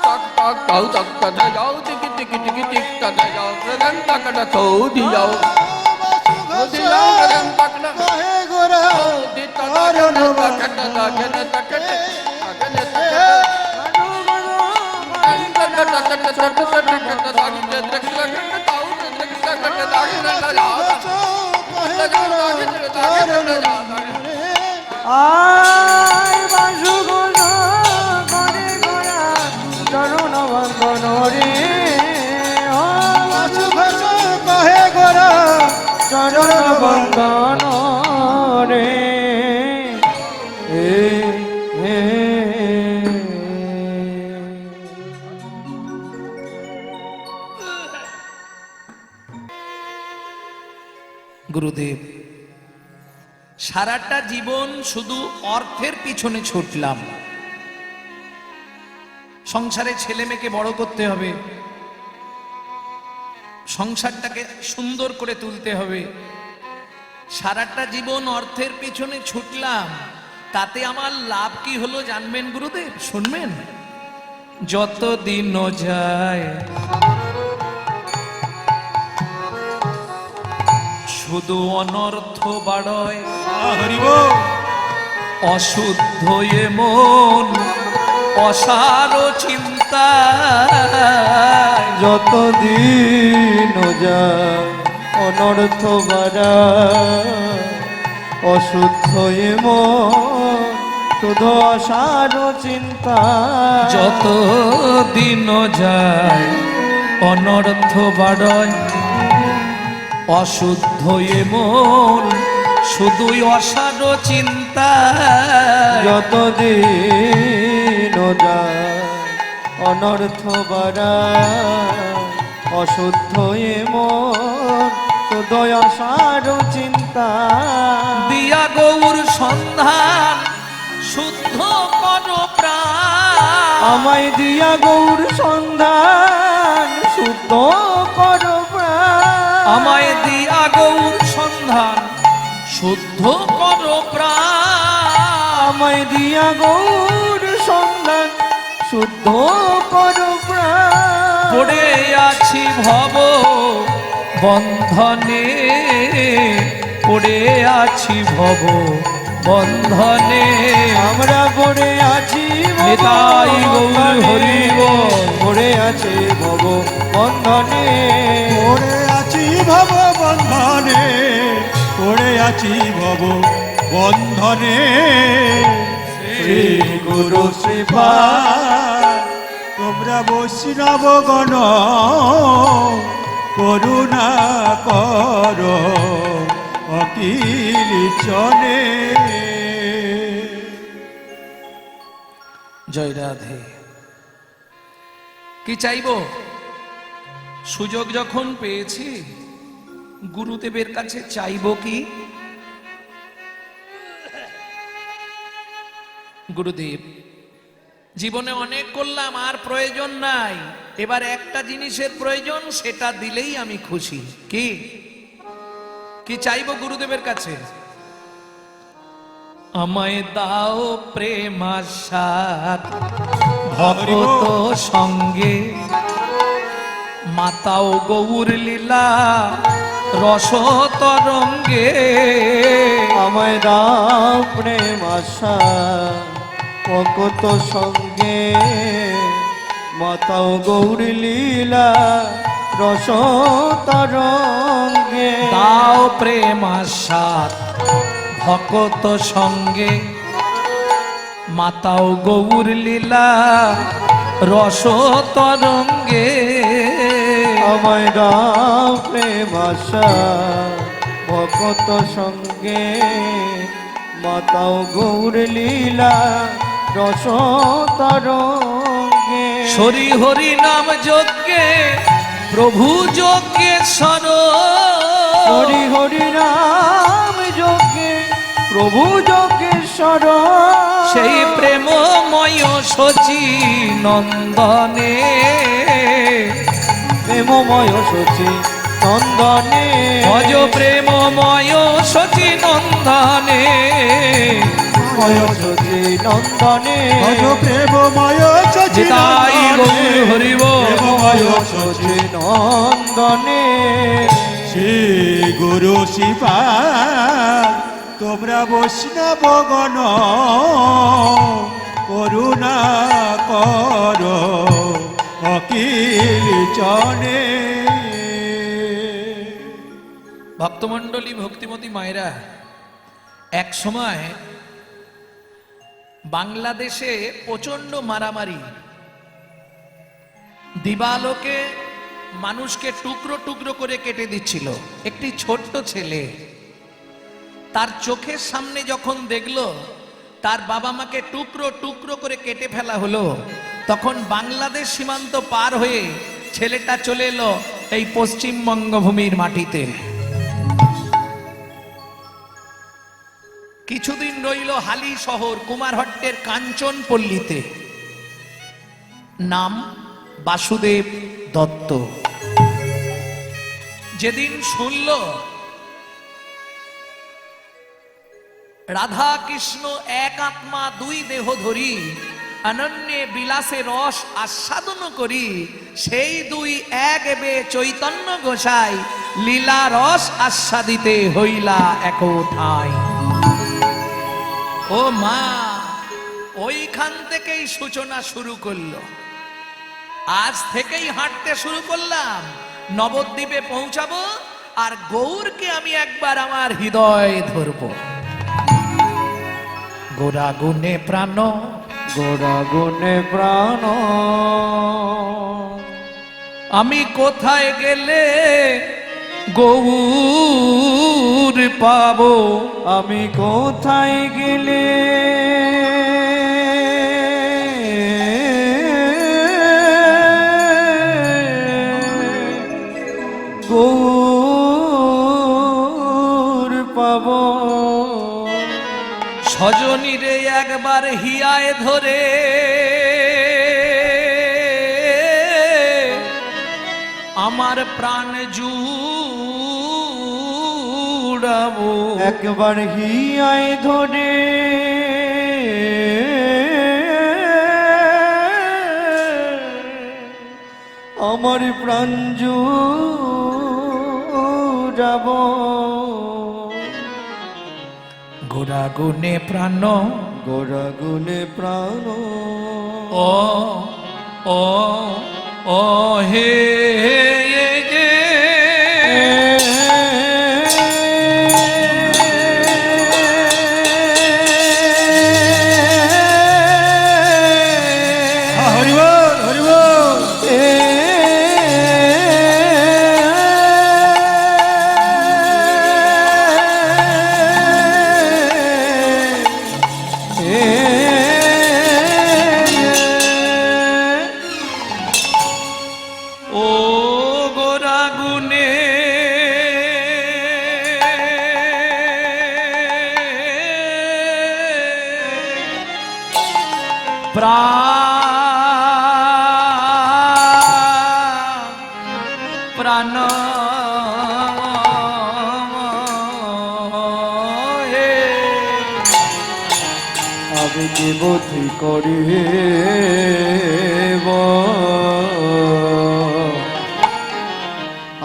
tak tak tau tak tak da jao tik tik tik tik tak da jao radan tak da thau di jao di jao radan tak na কহে গোরা di tak da tak da da gene tak da gene আয় বাসু গোলা করে গোরা চরণ বন্দন রে পাশু ভাষা কহে গোরা চরণ বন্দন রে এ এ গুরুদেব, সারাটা জীবন শুধু অর্থের পিছনে ছুটলাম। সংসারে ছেলে মেয়েকে বড় করতে হবে, সংসারটাকে সুন্দর করে তুলতে হবে। সারাটা জীবন অর্থের পিছনে ছুটলাম, তাতে আমার লাভ কি হলো জানবেন গুরুদেব? শুনবেন। যত দিন যায় শুধু অনর্থ বাড়য়, অশুদ্ধ এ মন অসার চিন্তা। যতদিন যায় অনর্থ বাড়া অশুদ্ধ এ মন শুধু অসার চিন্তা। যত দিন যায় অনর্থ বাড়য়, অশুদ্ধ এ মন শুধুই অসার চিন্তা। যতদিন যায় অনর্থ বাড়া অশুদ্ধ এ মন শুধু অসার চিন্তা। দিয়া গৌর সন্ধান শুদ্ধ কর প্রাণ, আমায় দিয়া গৌর সন্ধান শুদ্ধ কর প্রাণ। আমায় দিয়া গৌর সন্ধান শুদ্ধ কর প্রাণ। আমায় দিয়া গৌর সন্ধান শুদ্ধ কর প্রাণ। পড়ে আছি ভব বন্ধনে, পড়ে আছি ভব বন্ধনে। আমরা পড়ে আছি নিতাই গৌর হরি বল। পড়ে আছি ভব বন্ধনে। পড়ে আছি ভব বন্ধনে, পড়ে আছি ভব বন্ধনে। শ্রী গুরু শ্রীপা তোমরা বৈষ্ণব গণ করুণা কর অকিল চনে। জয় রাধে। কি চাইব? সুযোগ যখন পেয়েছি গুরুদেবের কাছে চাইব কি? গুরুদেব, জীবনে অনেক করলাম, আর প্রয়োজন নাই। এবার একটা জিনিসের প্রয়োজন, সেটা দিলেই আমি খুশি। কি কি চাইব গুরুদেবের কাছে? আমায় দাও প্রেমাসাদ ভক্ত সঙ্গে, মাতাও গৌর লীলা রস তরঙ্গে। আমায় দাও প্রেম আশা ভক্ত সঙ্গে, মাতাও গৌর লীলা রস তরঙ্গে। দাও প্রেমাসাদ ভক্ত সঙ্গে, মাতাও গৌর লীলা রস তরঙ্গে। আমায় দাও প্রেম আশা ভক্ত সঙ্গে, মাতাও গৌর লীলা রস তরঙ্গে। হরি হরি নাম যজ্ঞে প্রভু যজ্ঞেশ্বর, হরি হরি নাম যজ্ঞে প্রভু যোগেশ্বর সেই প্রেমময় শচী নন্দনে, প্রেমময় শচী নন্দনে, ভজ প্রেমময় শচী নন্দনে, ময় শচী নন্দনে, ভজ প্রেমময় শচী নিতাই নন্দনে, গৌর হরি বল। প্রেমময় শচী নন্দনে। শ্রী গুরু শিপাল তোমরা বৈষ্ণবগণ করুণা কর অকিল চনে। ভক্তমণ্ডলী, ভক্তিমতী মায়েরা, এক সময় বাংলাদেশে প্রচন্ড মারামারি, দিবালোকে মানুষকে টুকরো টুকরো করে কেটে দিচ্ছিল। একটি ছোট্ট ছেলে তার চোখের সামনে যখন দেখলো তার বাবা মাকে টুকরো টুকরো করে কেটে ফেলা হলো, তখন বাংলাদেশ সীমান্ত পার হয়ে ছেলেটা চলে এলো এই পশ্চিমবঙ্গ ভূমির মাটিতে। কিছুদিন রইল হালি শহর কুমারহট্টের কাঞ্চনপল্লীতে। নাম বাসুদেব দত্ত। যেদিন শুনল রাধা কৃষ্ণ এক আত্মা দুই দেহ ধরি অনন্যে বিলাসে রস আস্বাদন করি, সেই দুই এক এবে চৈতন্য গোসাই লীলা রস আস্বাদিতে হইলা একঠাই। ও মা, ওইখান থেকেই সূচনা শুরু করলো। আজ থেকেই হাঁটতে শুরু করলাম, নবদ্বীপে পৌঁছাবো আর গৌরকে আমি একবার আমার হৃদয়ে ধরবো। গোরা গুণে প্রাণ, গোরা গুণে প্রাণ, আমি কোথায় গেলে গৌর পাবো, আমি কোথায় গেলে গৌর পাব। সজনীরে একবার হিয়ায় ধরে আমার প্রাণ জুড়াবো, একবার হিয়ায় ধরে আমার প্রাণ জুড়াব। গোরা গুণে প্রাণ, গোরা গুণে প্রাণ, ও ও ও হে গে হরিবল হরিবল। ও গোরা গুণে প্রাণ আমি কি বুদ্ধি করি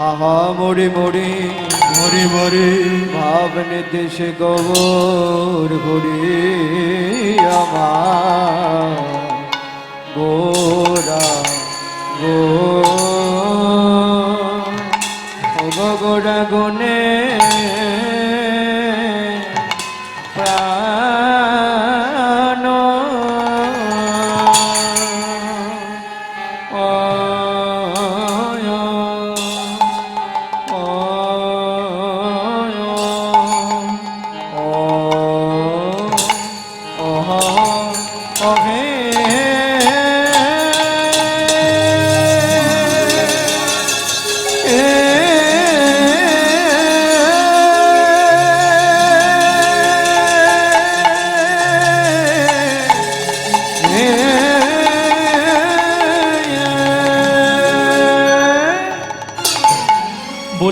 আহা মরি মরি মরি মরি ভাবনে দেশে গৌর হরি আমার গোরা গোরা গুনে প্রাণ হে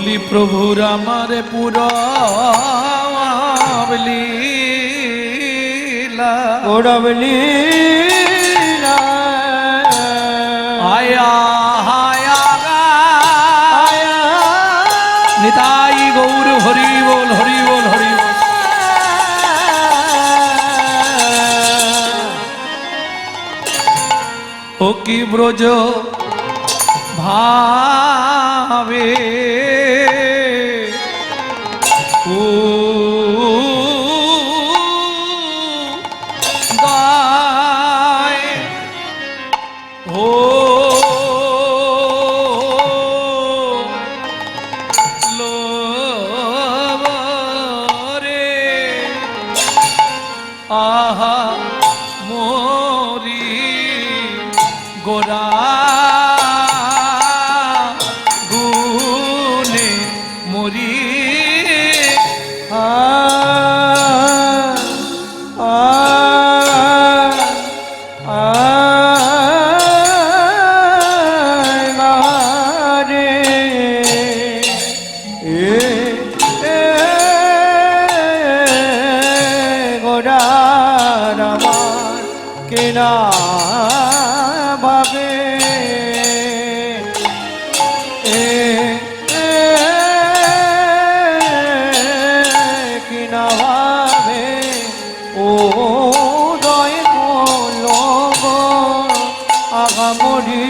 বলি প্রভুর আমার পুরবলীলা গৌরবলীলা আয়া হায়া নিতাই গৌর হরি বল হরি বল হরি বল। ও কি ব্রজ ভাবে ও গায় ও রে আহা মোরি গোরা গুনে মরি কেনা ভাবে কিনা ভাবে ও দয় লোক আগামরি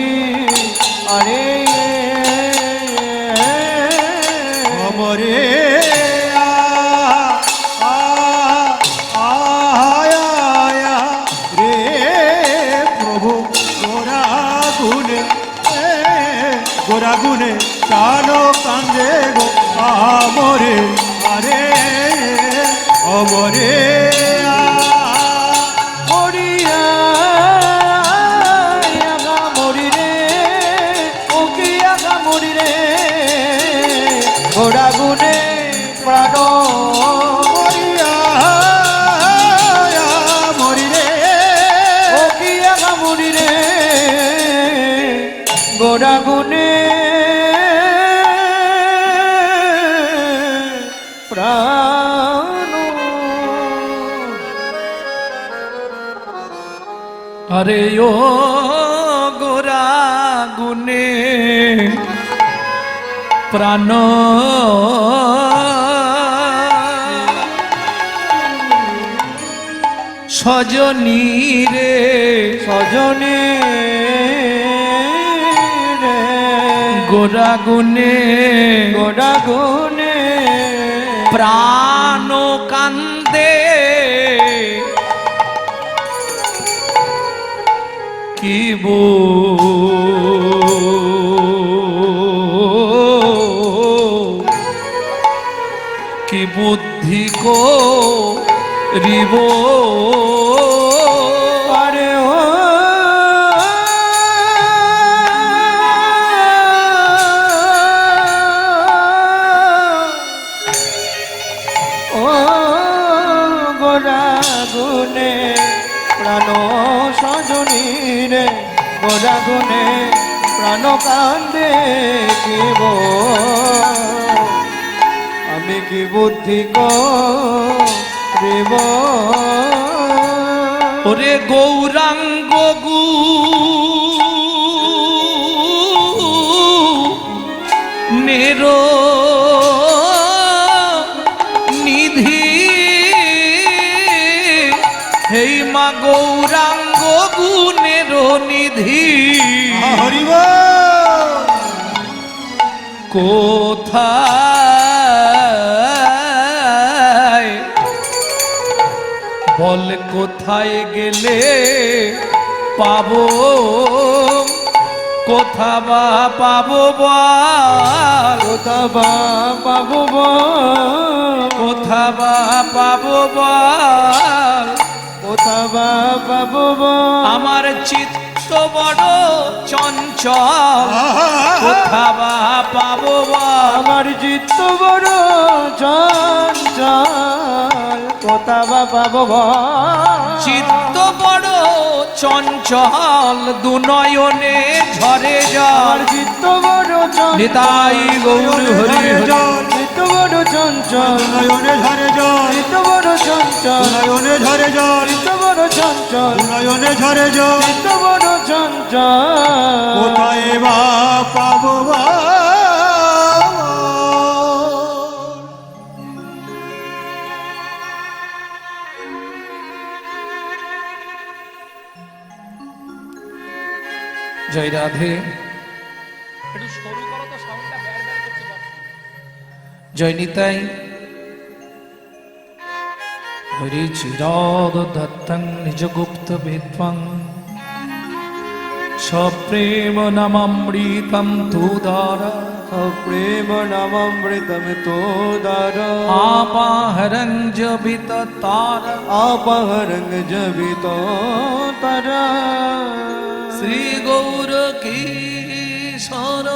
আরে অমরে গোরা গুনে কানো কান্দে গো আমরে আরে অমরে মরিয়া আগা মরি রে ও কি আগা মরি রে গোরা গুনে প্রাণ মরিয়া মরি রে ও কি আগা মরি রে গোরা গুনে প্রাণ আরে ও গোরা গুনে প্রাণ সজনী রে সজনে গোরা গুনে গোরা গুনে প্রাণ কান্দে কি কি বুদ্ধি কো রিব আরে ও গোরা গুনে প্রাণ সজনী রে গোরা গুনে প্রাণ কান্দে কিব আমি কি বুদ্ধি করিব ওরে গৌরাঙ্গ গু নেরো নিধি হেই মা গৌরাঙ্গ গুণের নিধি হরিব কোথায় বল কোথায় গেলে পাবো কোথা বা পাবো বল কোথা বা পাবো কোথা বা পাবো বল কোথা বা পাবো আমার চিত্ত বড় চঞ্চল কোথা বা পাবো বল আমার চিত্ত বড় চঞ্চল কোথা বা পাবো বল? চিত্ত বড় চঞ্চল দুনয়নে ঝরে আমার জল চিত্ত বড় চঞ্চল, নিতাই গৌর হরি হরি। চিত্ত বড় চঞ্চল, নয়নে ঝরে জল, চিত্ত বড় চঞ্চল, নয়নে ঝরে জল, চিত্ত বড় চঞ্চল, নয়নে ঝরে জল, চিত্ত বড় চঞ্চল। কোথায় বা পাবো বা? জয় রাধে। একটু সরু করো তো, সাউন্ডটা ব্যার ব্যার করছে বাবা। জয় নিতাই। হরি চিরাদ দত্তং নিজ গুপ্ত বিদ্বং সপ্রেম নামামৃতম তুদারা প্রেম নামামৃতম তোদার, আপাহরং জবিত তারা আপহরং জবিত তারা। শ্রী গৌর কিশোর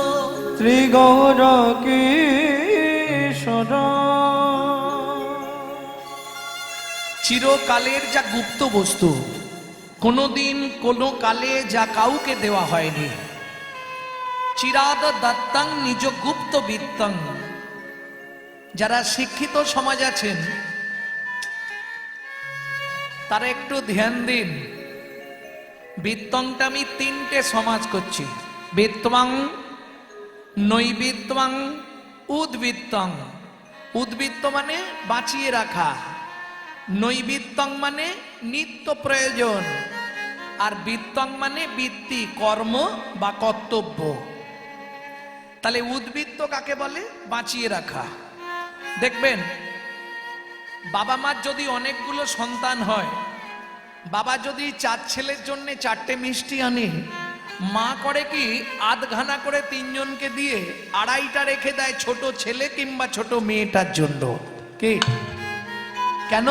শ্রী গৌর কিশোর। চিরকালের যা গুপ্ত বস্তু, কোনোদিন কোনো কালে যা কাউকে দেওয়া হয়নি। চিরাদ দত্তং নিজ গুপ্ত বিত্তং। যারা শিক্ষিত সমাজ আছেন তারা একটু ধ্যান দিন। বিত্তংটা আমি তিনটে সমাজ করছি, বিত্তং, নৈবিত্তং, উদ্বৃত্তং। উদ্বৃত্ত মানে বাঁচিয়ে রাখা, নৈবিত্তং মানে নিত্য প্রয়োজন, আর বিত্তং মানে বৃত্তি, কর্ম বা কর্তব্য। তাহলে উদ্বৃত্ত কাকে বলে? বাঁচিয়ে রাখা। দেখবেন বাবা মার যদি অনেকগুলো সন্তান হয়, বাবা যদি 4 ছেলের জন্য 4টে মিষ্টি আনে, মা করে কি আধখানা করে 3 জনকে দিয়ে 2.5টা রেখে দেয় ছোট ছেলে কিংবা ছোট মেয়েটার জন্য। কি কেন?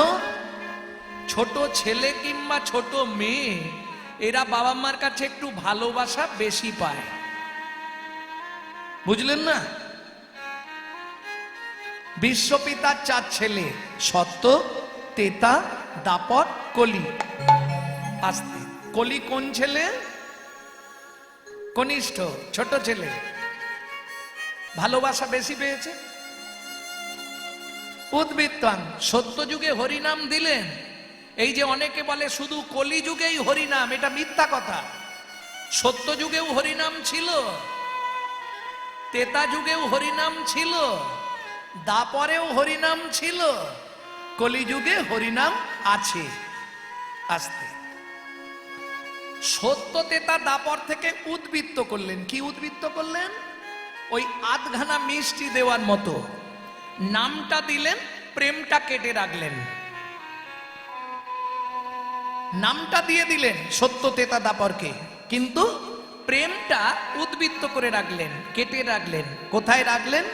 ছোট ছেলে কিংবা ছোট মেয়ে এরা বাবা মার কাছে একটু ভালোবাসা বেশি পায়, বুঝলেন না? বিশ্বপিতার 4 ছেলে, সত্য, তেতা, দাপর, কলি। আস্তে, কলি কোন ছেলে? কনিষ্ঠ, ছোট ছেলে। ভালোবাসা বেশি পেয়েছে। উদ্বৃত্তাং, সত্য যুগে হরিনাম দিলেন। এই যে অনেকে বলে শুধু কলি যুগেই হরিনাম, এটা মিথ্যা কথা। সত্য যুগেও হরিনাম ছিল, তেতা যুগেও হরিনাম ছিল, দাপরেও হরিনাম ছিল, কলিযুগে হরিনাম আছে। আস্তে, সত্য তেতা দাপর থেকে উদ্বৃত্ত করলেন। কি উদ্বৃত্ত করলেন? ওই আধখানা মিষ্টি দেওয়ার মতো নামটা দিলেন, প্রেমটা কেটে রাখলেন। নামটা দিয়ে দিলেন সত্য তেতা দাপরকে, কিন্তু প্রেমটা উদ্বৃত্ত করে রাখলেন, কেটে রাখলেন। কোথায় রাখলেন?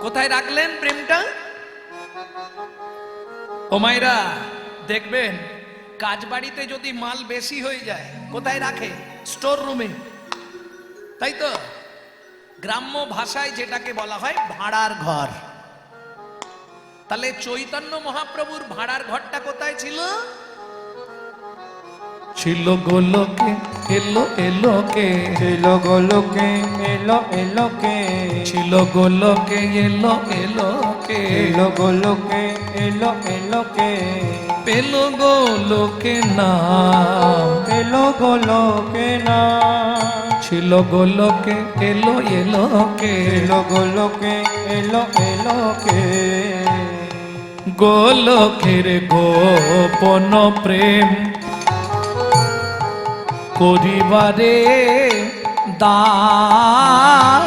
কোথায় রাখলেন প্রেমটা? ও মায়েরা দেখবেন কাজ বাড়িতে যদি মাল বেশি হয়ে যায় কোথায় রাখে? স্টোর রুমে, তাই তো? গ্রাম্য ভাষায় যেটাকে বলা হয় ভাড়ার ঘর। তাহলে চৈতন্য মহাপ্রভুর ভাড়ার ঘরটা কোথায় ছিল? ছিল গোলকে, এলো এলো কে, এলো গোলকে, এলো এলো কে, ছিল গোলকে, এলো এলো কে, এলো গোলকে, এলো এলো কে, পেল গোলকে না, এলো গোলকে না, ছিল গোলকে, এলো এলো কে, এলো গোলকে, এলো এলো কে। গোলকের গোপন প্রেম করিবারে দান।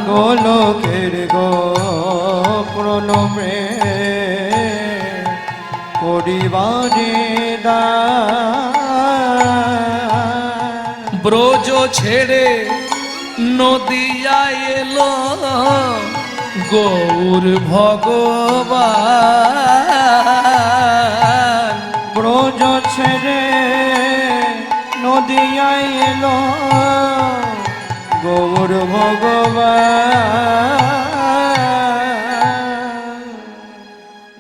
গোলকের গোপন প্রেম করিবারে দান। ব্রজ ছেড়ে নদিয়া এলো গৌর ভগবান। ব্রজ ছেড়ে নদিয়ায় এলো গৌর ভগবান।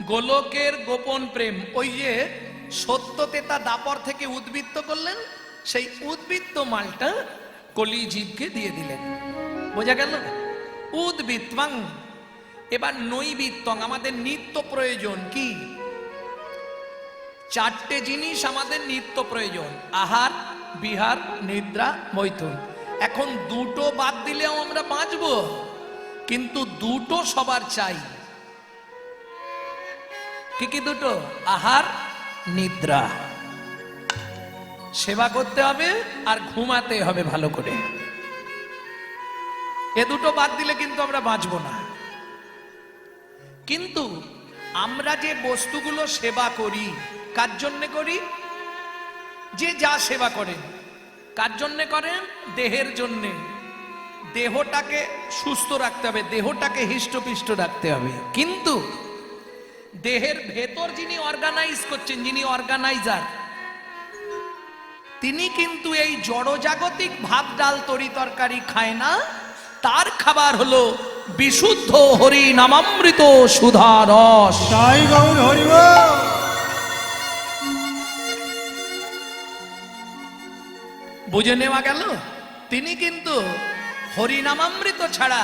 গোলকের গোপন প্রেম, ওই যে সত্যতেতা দাপর থেকে উদ্বৃত্ত করলেন, সেই উদ্বৃত্ত মালটা কলিজীবকে দিয়ে দিলেন। বোঝা গেল? উদ্বৃত্তাং। এবার নৈবিত্তং, আমাদের নিত্য প্রয়োজন কি? চারটে জিনিস আমাদের নিত্য প্রয়োজন: আহার, বিহার, নিদ্রা, মৈথুন। এখন দুটো বাদ দিলেও আমরা বাঁচবো, কিন্তু দুটো সবার চাই। কি কি দুটো? আহার, নিদ্রা। সেবা করতে হবে আর ঘুমাতে হবে ভালো করে। এ দুটো বাদ দিলে কিন্তু আমরা বাঁচবো না। কিন্তু আমরা যে বস্তুগুলো সেবা করি, কার জন্যে করি? যে যা সেবা করেন, কার জন্যে করেন? দেহের জন্যে। দেহটাকে সুস্থ রাখতে হবে, দেহটাকে হৃষ্টপুষ্ট রাখতে হবে। কিন্তু দেহের ভেতর যিনি অর্গানাইজ করছেন, যিনি অর্গানাইজার, তিনি কিন্তু এই জড়জাগতিক ভাত ডাল তরি তরকারি খায় না। তার খাবার হলো বিশুদ্ধ হরি নামামৃত সুধা রস। তাই গৌর হরি বল। বুঝে নেওয়া গেল? তিনি কিন্তু হরিনামামৃত ছাড়া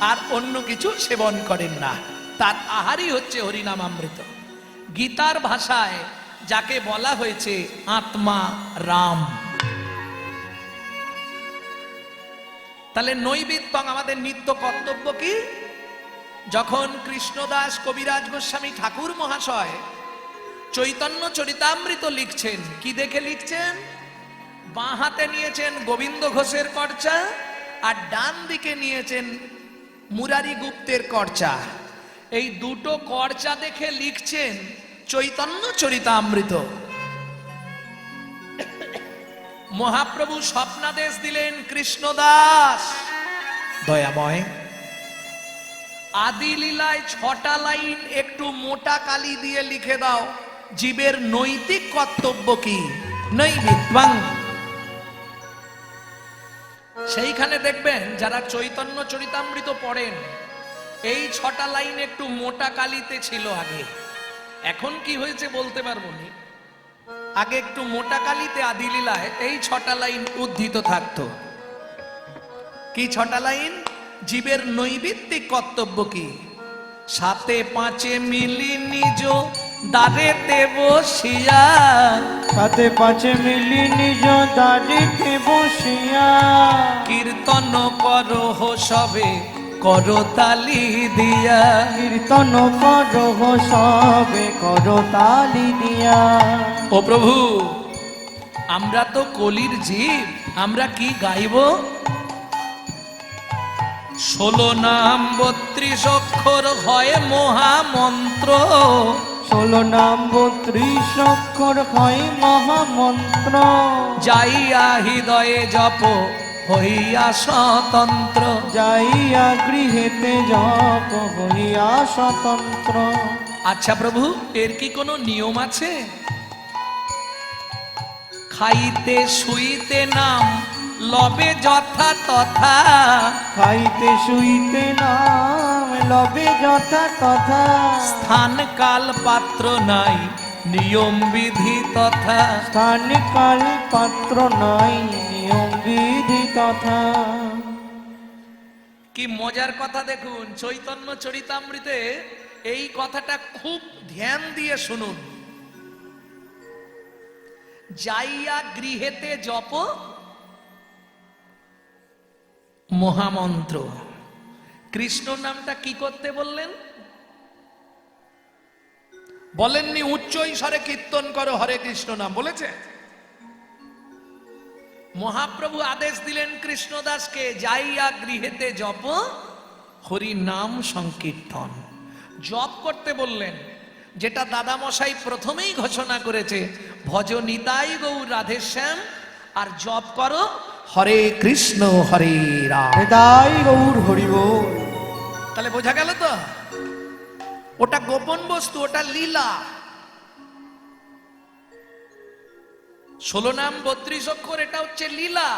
আর অন্য কিছু সেবন করেন না। তার আহারই হচ্ছে হরিনামামৃত। গীতার ভাষায় যাকে বলা হয়েছে আত্মা রাম। তাহলে নৈবিত্তং, আমাদের নিত্য কর্তব্য কি? যখন কৃষ্ণদাস কবিরাজ গোস্বামী ঠাকুর মহাশয় চৈতন্য চরিতামৃত লিখছেন, কি দেখে লিখছেন? বাঁ হাতে নিয়েছেন গোবিন্দ ঘোষের কর্চা, আর ডান দিকে নিয়েছেন মুরারি গুপ্তের কর্চা। এই দুটো কর্চা দেখে লিখছেন চৈতন্য চরিতামৃত। মহাপ্রভু স্বপ্নাদেশ দিলেন, কৃষ্ণদাস দয়াময়, আদি লীলায় 6টা লাইন একটু মোটা কালি দিয়ে লিখে দাও। জীবের নৈতিক কর্তব্য কি? নৈবিত্তাং। সেইখানে দেখবেন যারা চৈতন্য চরিতামৃত পড়েন, এই 6টা লাইন একটু মোটা কালিতে ছিল আগে। এখন কি হয়েছে বলতে পারবো না। আগে একটু মোটা কালিতে আদি লীলায় এই 6টা লাইন উদ্ধৃত থাকতো। কি 6টা লাইন? জীবের নৈবিত্তিক কর্তব্য কি? 7 5 মিলি নিজ দ্বারেতে বসিয়া, 7 5 মিলি নিজ দাঁড়িতে বসিয়া, কীর্তন করহ সবে করতালি দিয়া। কীর্তন করহ সবে করতালি দিয়া। ও প্রভু, আমরা তো কলির জীব, আমরা কি গাইব? 16 নাম 32 অক্ষর হয় মহামন্ত্র, 16 নাম 32 অক্ষর হয় মহামন্ত্র। যাইয়া হৃদয়ে জপ হইয়া স্বতন্ত্র। যাইয়া গৃহেতে জপ হইয়া স্বতন্ত্র। আচ্ছা প্রভু, এর কি কোনো নিয়ম আছে? খাইতে শুইতে নাম লবে যথা তথা, খাইতে শুইতে নাম লবে যথা তথা। স্থান কাল পাত্র নাই নিয়ম বিধি তথা। স্থান কাল পাত্র নাই নিয়ম বিধি তথা। কি মজার কথা দেখুন, চৈতন্য চরিতামৃতে এই কথাটা খুব ধ্যান দিয়ে শুনুন। যাইয়া গৃহেতে জপ মহামন্ত্র। কৃষ্ণ নামটা কি করতে বললেন? বলেননি উচ্চ স্বরে কীর্তন করো হরে কৃষ্ণ নাম, বলেছে? মহাপ্রভু আদেশ দিলেন কৃষ্ণদাসকে, যাইয়া গৃহেতে জপ হরি নাম সংকীর্তন। জপ করতে বললেন, যেটা দাদামশাই প্রথমেই ঘোষণা করেছে, ভজ নিতাই গৌর রাধেশ্যাম, আর জপ করো হরে কৃষ্ণ হরে রাম। তাই গৌর হরি বল। তাহলে বোঝা গেল তো, ওটা গোপন বস্তু, ওটা লীলা। 16 নাম 32 অক্ষর, এটা হচ্ছে লীলা।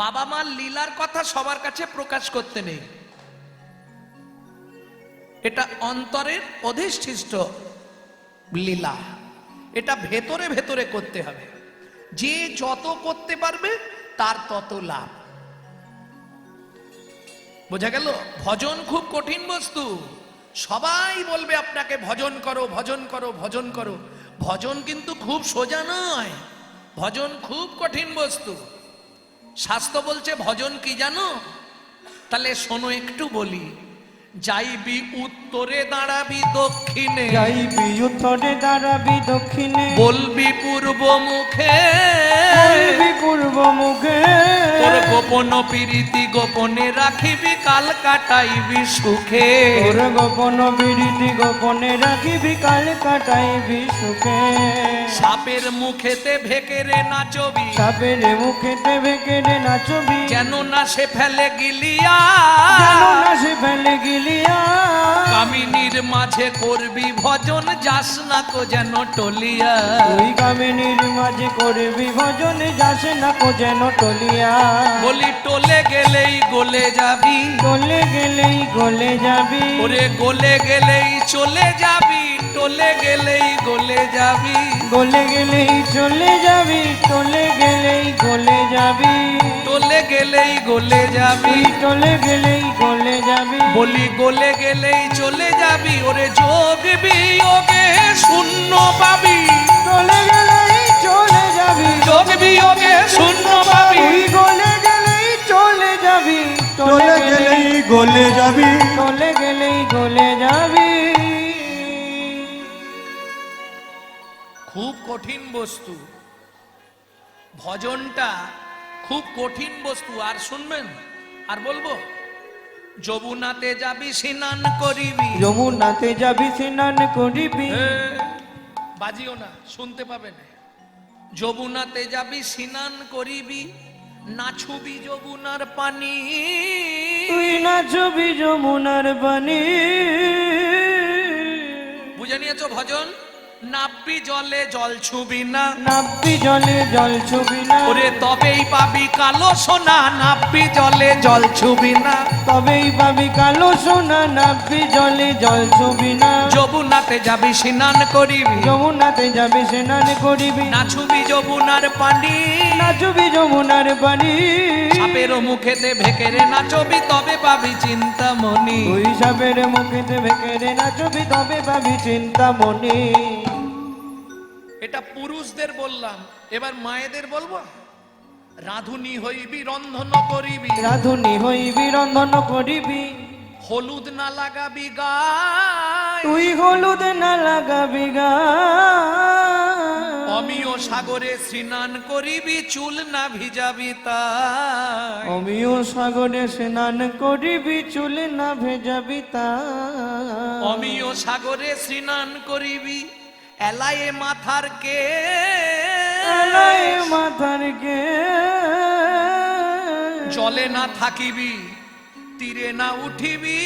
বাবা মার লীলার কথা সবার কাছে প্রকাশ করতে নেই, এটা অন্তরের অধিষ্ঠিষ্ট লীলা, এটা ভেতরে ভেতরে করতে হবে। যে যত করতে পারবে তার তত লাভ। বোঝা গেল? ভজন খুব কঠিন বস্তু। সবাই বলবে আপনাকে ভজন করো, ভজন করো, ভজন করো। ভজন কিন্তু খুব সোজা নয়, ভজন খুব কঠিন বস্তু। শাস্ত্র বলছে ভজন কি জানো? তাহলে শোনো একটু বলি। যাইবি উত্তরে দাঁড়াবি দক্ষিণে, যাইবি উত্তরে দাঁড়াবি দক্ষিণে, বলবি পূর্ব মুখে, বলবি পূর্ব মুখে, তোর গোপন প্রীতি গোপনে রাখিবি, কাল কাটাইবি সুখে। তোর গোপন বিরতি গোপনে রাখিবি, কাল কাটাইবি সুখে। সাপের মুখেতে ভেকেরে নাচবি, সাপের মুখেতে ভেকেরে নাচবি, যেন না সে ফেলে গিলিয়া, যেন না সে ফেলে গিলিয়া। কামিনীর মাঝে করবি ভজন, যাস না কো যেন টলিয়া। তুই কামিনীর মাঝে করবি ভজন, যাস না কো যেন টলিয়া। বলি টলে গেলেই গলে যাবি, চলে গেলেই গলে যাবি, ওরে গলে গেলেই চলে যাবি, টলে গেলেই গলে যাবি। গলে গেলেই চলে যাবি, চলে গেলেই গলে যাবি, টলে গেলেই গলে যাবি, তুই চলে গেলেই গলে যাবি। বলি গলে গেলেই চলে যাবি, ওরে যোগ বিয়োগে শূন্য পাবি, চলে গেলেই চলে যাবি, যোগ বিয়োগে শূন্য পাবি। তুই গলে গেলেই চলে যাবি, চলে গেলেই গলে যাবি। চলে গেলেই গলে যাবি। খুব কঠিন বস্তু ভজনটা, খুব কঠিন বস্তু। আর শুনবেন, আর বলবো, যমুনাতে যাবি স্নান করিবি, যমুনাতে যাবি স্নান করিবি, বাজিও না, শুনতে পাবেন। যমুনাতে যাবি স্নান করিবি, নাছুবি যমুনার পানি, তুই নাচবি যমুনার পানি। বুঝে নিয়েছো ভজন? নাববি জলে জল ছুবি না, নাববি জলে জল ছুবি না, ওরে তবেই পাবি কালো সোনা। নাববি জলে জল ছুবি না, তবেই পাবি কালো সোনা। নাববি জলে জল ছুবি না, যমুনাতে যাবি স্নান করিবি, যমুনাতে যাবি স্নান করিবি, নাছুবি যমুনার পানি, নাচবি যমুনার পানি। সাপের মুখেতে ভেকেরে নাচবি, তবে পাবি চিন্তামণি। তুই সাপের মুখেতে ভেকেরে নাচবি, তবে পাবি চিন্তামণি। এটা পুরুষদের বললাম, এবার মায়েদের বলবো। রাধুনি হইবি রন্ধন করিবি, রাধুনি হইবি রন্ধন করিবি, হলুদ না লাগাবি গায়, তুই হলুদ না লাগাবি গায়। অমিয় সাগরে স্নান করিবি, চুল না ভিজাবি তাই। অমিয় সাগরে স্নান করিবি, চুল না ভেজাবি তাই। অমিয় সাগরে স্নান করিবি, এলায়ে মাথার কে, এলায়ে মাথার কে, জলে না থাকিবি, তীরে না উঠিবি,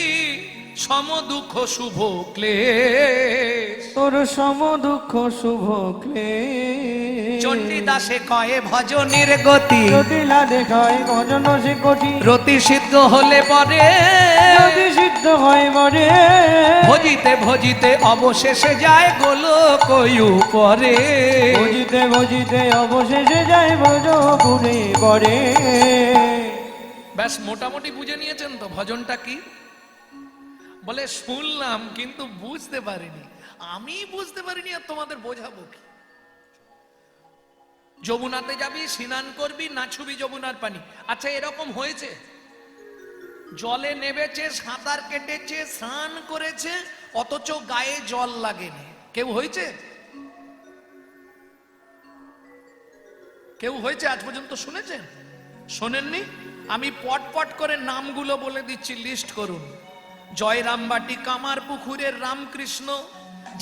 সম দুঃখ শুভ ক্লেশ। তোর সম দুঃখ শুভ ক্লেশ। চণ্ডীদাসে কয়ে ভজনের গতি, জটিলা দেখায় ভজন সে কঠি, রতি সিদ্ধ হলে পরে, যদি সিদ্ধ হয় মরে, ভজিতে ভজিতে অবশেষে যায় গোলক পরে। ভজিতে ভজিতে অবশেষে যায় ব্রজপুরে পরে। ব্যাস মোটামুটি বুঝে নিয়েছেন তো ভজনটা কি? বলে শুনলাম কিন্তু বুঝতে পারিনি। আমি বুঝতে পারিনি, আর তোমাদের বোঝাবো কি? যমুনাতে যাবি স্নান করবি, নাছুবি যমুনার পানি। আচ্ছা, এরকম হয়েছে জলে নেমেছে, সাঁতার কেটেছে, স্নান করেছে, অথচ গায়ে জল লাগেনি? কেউ হয়েছে? কেউ হয়েছে আজ পর্যন্ত শুনেছেন? শোনেননি? আমি পট পট করে নামগুলো বলে দিচ্ছি, লিস্ট করুন। জয়রামবাটি কামার পুকুরের রামকৃষ্ণ,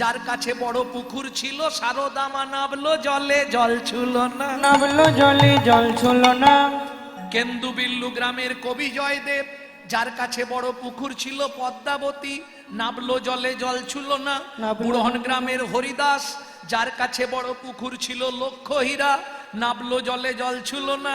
যার কাছে বড় পুকুর ছিল, সারদা মা নাবলো জলে, জল ছুল না। নামলো জলে জল ছুল না। কেন্দুবিল্লু গ্রামের কবি জয়দেব, যার কাছে বড় পুকুর ছিল পদ্মাবতী, নাবলো জলে জল ছুল না। নাবলো। বুড়হন গ্রামের হরিদাস, যার কাছে বড় পুকুর ছিল লক্ষ্য হীরা, নাবলো জলে জল ছুলো না,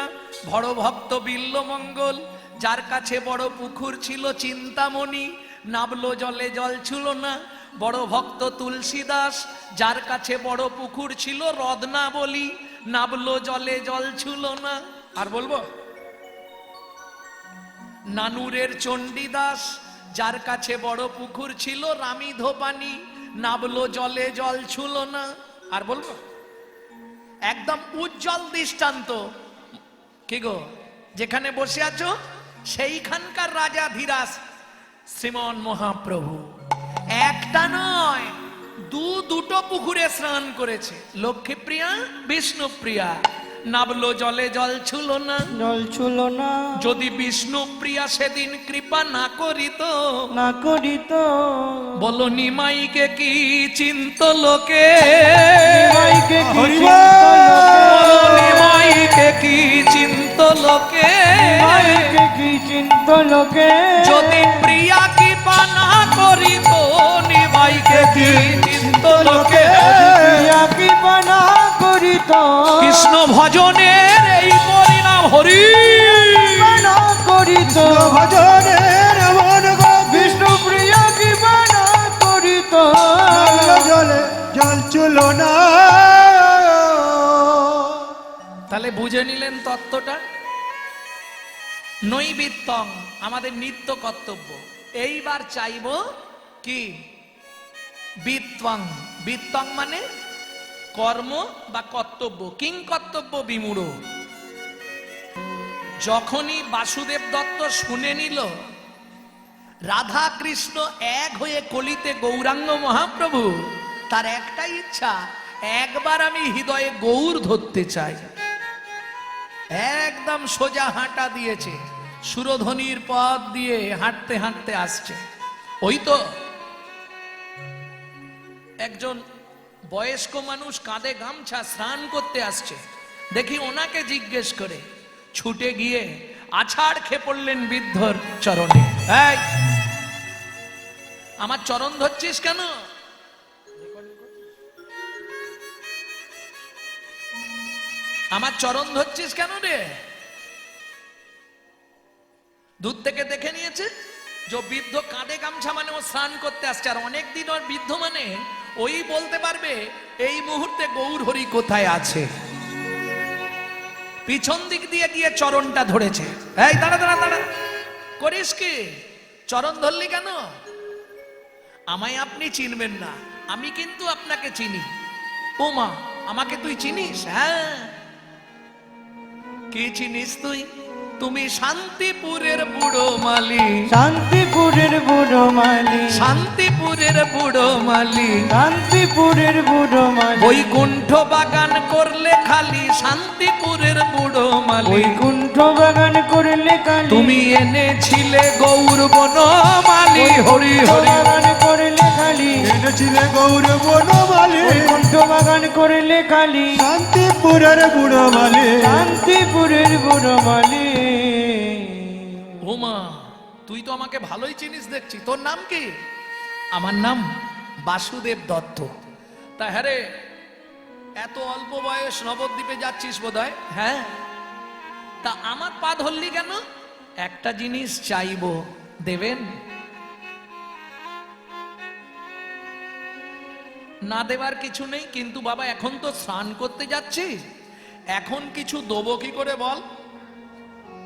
বড় ভক্ত বিল্বমঙ্গল, যার কাছে বড় পুকুর ছিল চিন্তামণি, নাবলো জলে জল ছুলো না। বড় ভক্ত তুলসীদাস, যার কাছে বড় পুকুর ছিল রত্নাবলী, নাবলো জলে জল ছুলো না। আর বলবো, নানুরের চণ্ডীদাস, যার কাছে বড় পুকুর ছিল রামিধোপানি, নাবলো জলে জল ছুলো না। আর বলবো, একদম উজ্জ্বল দৃষ্টান্ত। কি গো, যেখানে বসে আছো সেইখানকার রাজা ধীরাজ শ্রীমন মহাপ্রভু একটা নয় দুটো পুকুরে স্নান করেছে। লক্ষ্মীপ্রিয়া, বিষ্ণুপ্রিয়া, নাবলো জলে জল ছুলো না। জল ছুলো না, যদি বিষ্ণুপ্রিয়া সেদিন কৃপা না করিত, না করিত, বলো নিমাইকে কি চিন্ত লোকে, মাইকে কি হরিবল! বলো নিমাইকে কি চিন্ত লোকে, মাইকে কি চিন্ত লোকে, যদি প্রিয়া কৃপা না করিত, নিমাইকে কি চিন্ত লোকে। প্রিয়া কৃপা না করিত, কৃষ্ণ ভজনের এই পরিণাম হরি না করিত, ভজনের মন গো বিষ্ণু প্রিয়া কৃপা না করিত, জলে জল চুলো না। তাহলে বুঝে নিলেন তত্ত্বটা। নৈবিত্তং আমাদের নিত্য কর্তব্য। এইবার চাইব কি বিত্তং। বিত্তং মানে কর্ম বা কর্তব্য। কিং কর্তব্য বিমূঢ়। যখনই বাসুদেব দত্ত শুনে নিল রাধা কৃষ্ণ এক হয়ে কলিতে গৌরাঙ্গ মহাপ্রভু, তার একটাই ইচ্ছা, একবার আমি হৃদয়ে গৌর ধরতে চাই। একদম সোজা হাঁটা দিয়েছে, সুরধ্বনির পথ দিয়ে হাঁটতে হাঁটতে আসছে। ওই তো একজন বয়স্ক মানুষ কাঁধে গামছা স্নান করতে আসছে, দেখি ওনাকে জিজ্ঞেস করে ছুটে গিয়ে আছাড় খেয়ে পড়লেন বৃদ্ধর চরণে। এই, আমার চরণ ধরছিস কেন? আমার চরণ ধরছিস কেন রে? দূর থেকে দেখে নিয়েছে যে বৃদ্ধ কাঁধে গামছা মানে ও স্নান করতে আসছে। আর অনেকদিন ওর বৃদ্ধ মানে ওই বলতে পারবে এই মুহূর্তে গৌর হরি কোথায় আছে। পিছন দিক দিয়ে গিয়ে চরণটা ধরেছে। এই দাঁড়া দাঁড়া দাঁড়া, করিস কি? চরণ ধরলি কেন? আমায় আপনি চিনবেন না, আমি কিন্তু আপনাকে চিনি। ও মা, আমাকে তুই চিনিস? হ্যাঁ। কি চিনিস তুই? তুমি শান্তিপুরের বুড়ো মালি, শান্তিপুরের বুড়ো মালি, শান্তিপুরের বুড়ো মালি, শান্তিপুরের বুড়ো মালি, বৈকুণ্ঠ বাগান করলে খালি, শান্তিপুরের বুড়ো মালি, বৈকুণ্ঠ বাগান করলে কালি, তুমি এনেছিলে গৌর বনমালি। হরি হরি, বাগান করলে কালি, এনেছিলে গৌর বনমালী, বৈকুণ্ঠ বাগান করলে কালি, শান্তিপুরের বুড়ো মালী, শান্তিপুরের বুড়ো মালি। ওমা, তুই তো আমাকে ভালোই চিনিস দেখছি। তোর নাম কি? আমার নাম বাসুদেব দত্ত। তা হ্যাঁ রে, এত অল্প বয়স নবদ্বীপে যাচ্ছিস বোধহয়? হ্যাঁ। তা আমার পা ধরলি কেন? একটা জিনিস চাইবো, দেবেন? না দেবার কিছু নেই, কিন্তু বাবা এখন তো স্নান করতে যাচ্ছি, এখন কিছু দেবো কি করে বল?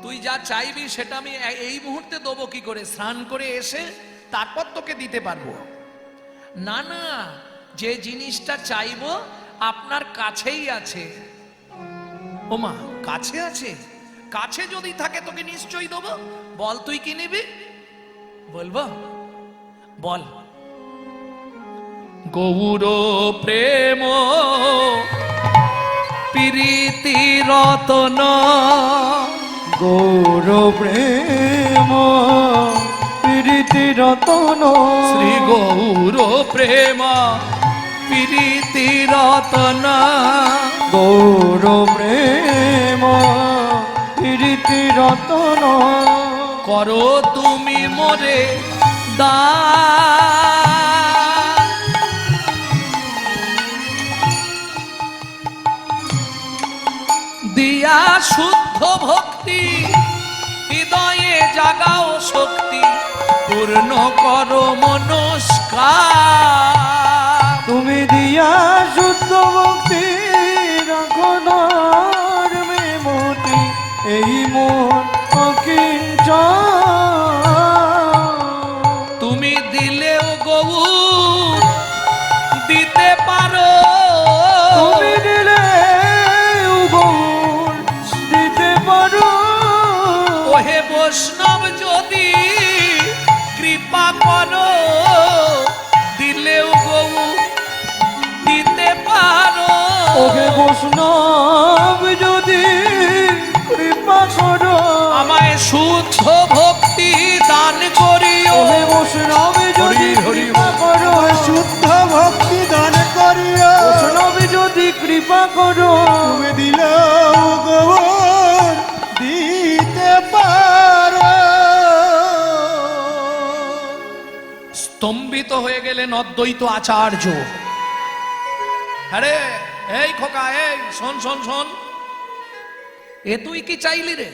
তুই যা চাইবি সেটা আমি এই মুহূর্তে দেবো কি করে? স্নান করে এসে তারপর তোকে দিতে পারবো না। না, যে জিনিসটা চাইবো আপনার কাছেই আছে। ওমা, কাছে আছে? কাছে যদি থাকে তোকে নিশ্চয়ই দেবো। বল তুই কি নিবি? বলবো? বল। গৌর প্রেম প্রীতি রতন, গৌর প্রেম প্রীতি রতন, শ্রী গৌর প্রেম প্রীতি রতন, গৌর প্রেম প্রীতি রতন, করো তুমি মোরে দান। দিয়া শুদ্ধ ভক্তি, হৃদয়ে জাগাও শক্তি, পূর্ণ করো মনস্কার। তুমি দিয়া শুদ্ধ ভক্তি, রাখো ধর্মে মতি, এই মন অকিঞ্চন। তুমি দিলেও গৌর দিতে পারো, তুমি দিলে গৌর দিতে পারো। ওহে বৈষ্ণব যদি কৃপা করো, দিলেও গৌর দিতে পারো। ওহে বৈষ্ণব যদি কৃপা করো, আমায় শুদ্ধ ভক্তি দান করিও। ওহে বৈষ্ণব যদি কৃপা করো, শুদ্ধ ভক্তি দান করিও। বৈষ্ণব যদি কৃপা করো, তুমি দিলেও গৌর দিতে পারো। স্তম্ভিত হয়ে গেলেন অদ্বৈত আচার্য। আরে এই খোকা, এই শোন শোন শোন, এ তুই কি চাইলি রে?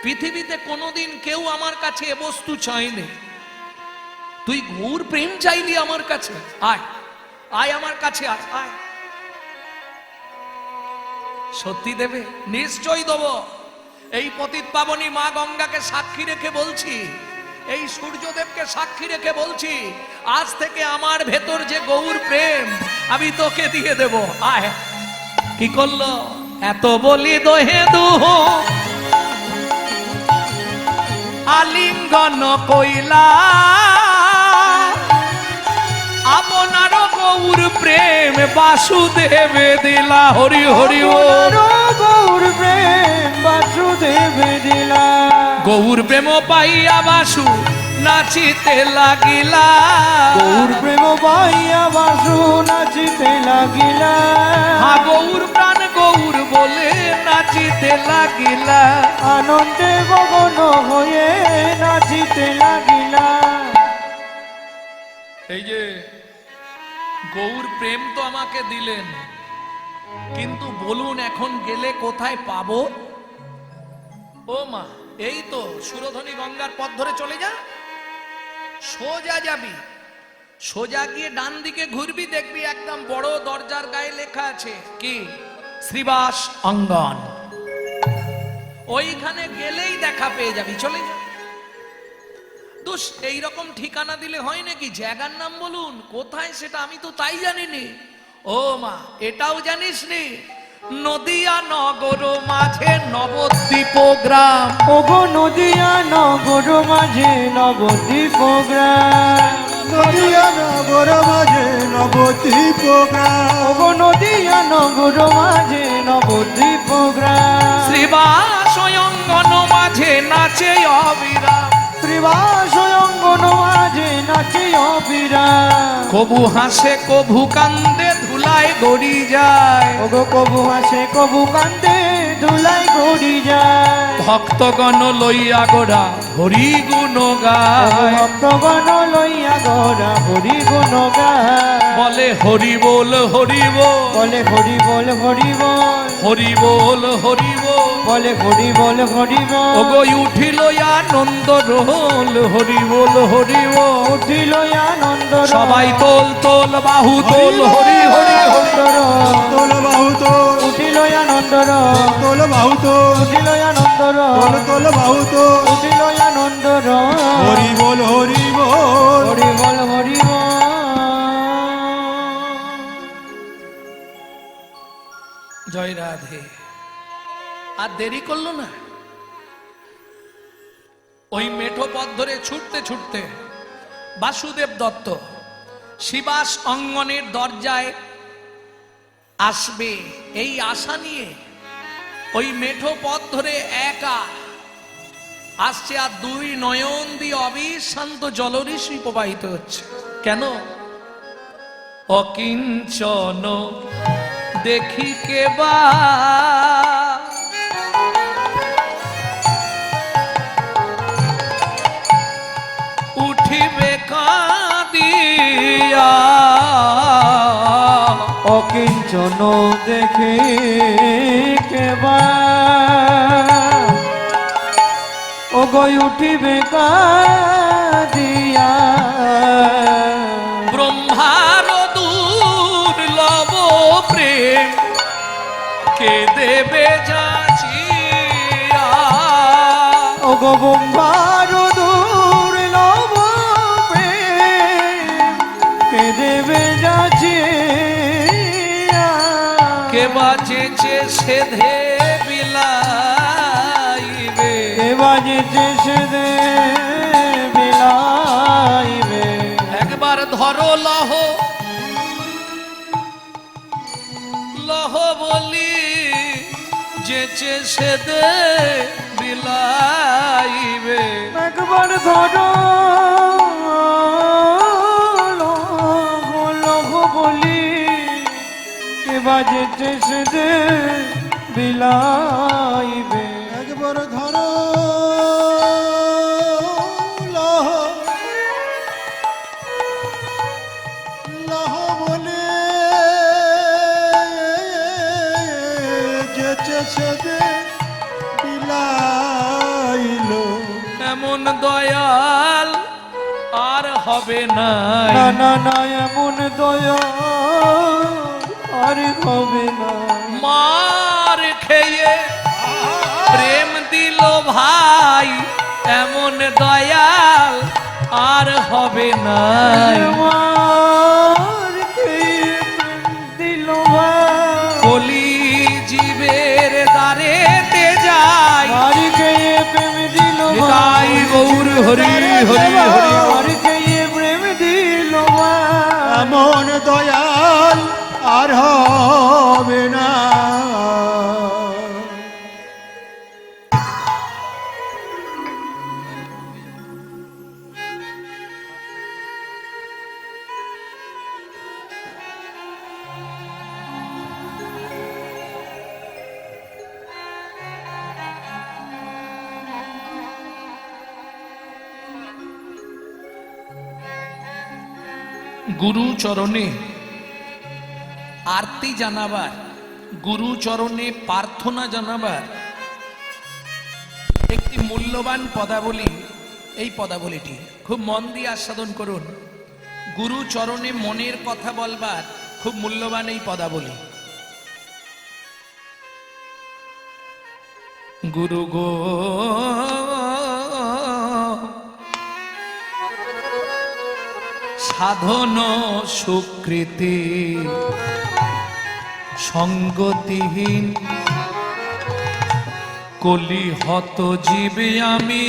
পৃথিবীতে কোনোদিন কেউ আমার কাছে এ বস্তু চাইনি, তুই গৌর প্রেম চাইলি আমার কাছে। আয় আয় আমার কাছে আয় আয়। সত্যি দেবে? নিশ্চয়ই দেব। এই পতিত পাবনী মা গঙ্গাকে সাক্ষী রেখে বলছি, এই সূর্যদেবকে সাক্ষী রেখে বলছি, আজ থেকে আমার ভেতর যে গৌর প্রেম আমি তোকে দিয়ে দেব। আয়। কি করলো? এত বলি দোহে দুহ আলিঙ্গন কইলা, আপনার গৌর প্রেম বাসুদেবে দিলা। হরি হরি ও গৌর প্রেম বাসুদেবে দিলা। গৌর প্রেম পাইয়া বাসু নাচিতে লাগিলা। গৌর প্রেম পাইয়া বাসু নাচিতে লাগিলা। হা গৌর প্রাণ গৌর বলে নাচিতে লাগিলা। আনন্দে গগন হয়ে নাচিতে লাগিলা। এই যে গৌর প্রেম তো আমাকে দিলেন, কিন্তু বলুন এখন গেলে কোথায় পাবো? ও মা, এই তো সুরধনী গঙ্গার পথ ধরে চলে যা, সোজা যাবি, সোজা গিয়ে ডান দিকে ঘুরবি, দেখবি একদম বড় দরজার গায়ে লেখা আছে কি? শ্রীবাস অঙ্গন। ওইখানে গেলেই দেখা পেয়ে যাবি, চলে যা। দোষ এইরকম ঠিকানা দিলে হয় নাকি? জায়গার নাম বলুন, কোথায় সেটা আমি তো তাই জানিনি। ও মা, এটাও জানিস নি? নদিয়া নগর মাঝে নবদ্বীপ গ্রাম। ওগো নদিয়া নগর মাঝে নবদ্বীপ গ্রাম। নদিয়া নগর মাঝে নবদ্বীপ গ্রাম। ওগো নদিয়া নগর মাঝে নবদ্বীপ গ্রাম। শ্রীবাস অঙ্গন মাঝে নাচে অবিরাম। শ্রীবাস অঙ্গন মাঝে নাচে অবিরাম। কবু হাসে কবু কান্দে ধুলায় গড়ি যায়। ওগো কবু হাসে কবু কান্দে ধুলাই গড়ি যায়। ভক্তগণ লইয়া গোড়া হরি গুণ গায়। ভক্তগণ লইয়া গড়া হরি গুণ গায়। বলে হরি বল হরি বল, বলে হরি বল হরি বল। হরি বল হরি বল। বলে হরি বল হরি বল। ওগো উঠিল আনন্দ রোল, হরি বল হরি বল। উঠিল আনন্দ সবাই তোল তোল বাহু তোল, হরি হরি হরি। তোল বাহু তোল, উঠিল আনন্দ তোল বাহু তোল, উঠিল আনন্দ তোল তোল বাহু তোল। উঠিল আনন্দ হরি বল হরি বল। হরি বল হরি বল। জয় রাধে। আর দেরি করলো না, ওই মেঠো পথ ধরে ছুটতে ছুটতে বাসুদেব দত্ত শিবাস অঙ্গনের দরজায় আসবে এই আশা নিয়ে ওই মেঠো পথ ধরে একা আসছে, আর দুই নয়ন দিয়ে অবিশ্রান্ত জলঋষি প্রবাহিত হচ্ছে। কেন? অকিঞ্চন দেখি কেবা উঠিবে কাঁদিয়া। অকিঞ্চন দেখে কেবা ও গই উঠিবে কাঁদিয়া ব্রহ্মার দুর্লভ প্রেম কে দেবে যাচিয়া ও গো ব্রহ্মার দুর্লভ প্রেম কে দেবে যাচিয়া কে বাজেছে সেধে বিলাইবে কে বাজেছে সে দে বিলাইবে একবার ধরো লহ লহ বলি যেচে সেধে বিলাইবে একবার ধরো লহ লহ বলি কে বাজেছে সে দে বিলাইবে একবার ধরো লহ লহ বলে যেচে সেদে বিলাইলো এমন দয়াল আর হবে না না না না এমন দয়া আর হবে না মার খেয়ে প্রেম দিল ভাই এমন দয়াল আর হবে না আমার খেয়ে প্রেম দিল ভাই কলি জীবের দ্বারেতে যায় আর খেয়ে প্রেম দিল নিতাই গৌর হরি হরি হরি আর খেয়ে প্রেম দিল ভাই এমন দয়াল আর হবে না গুরু চরণে আরতি জানাবার গুরু চরণে প্রার্থনা জানাবার একটি মূল্যবান পদাবলী এই পদাবলীটি খুব মন দিয়ে আস্বাদন করুন গুরু চরণে মনের কথা বলবার খুব মূল্যবান এই পদাবলী গুরু গো সাধন সুকৃতি সঙ্গতিহীন কলি হত জীবে আমি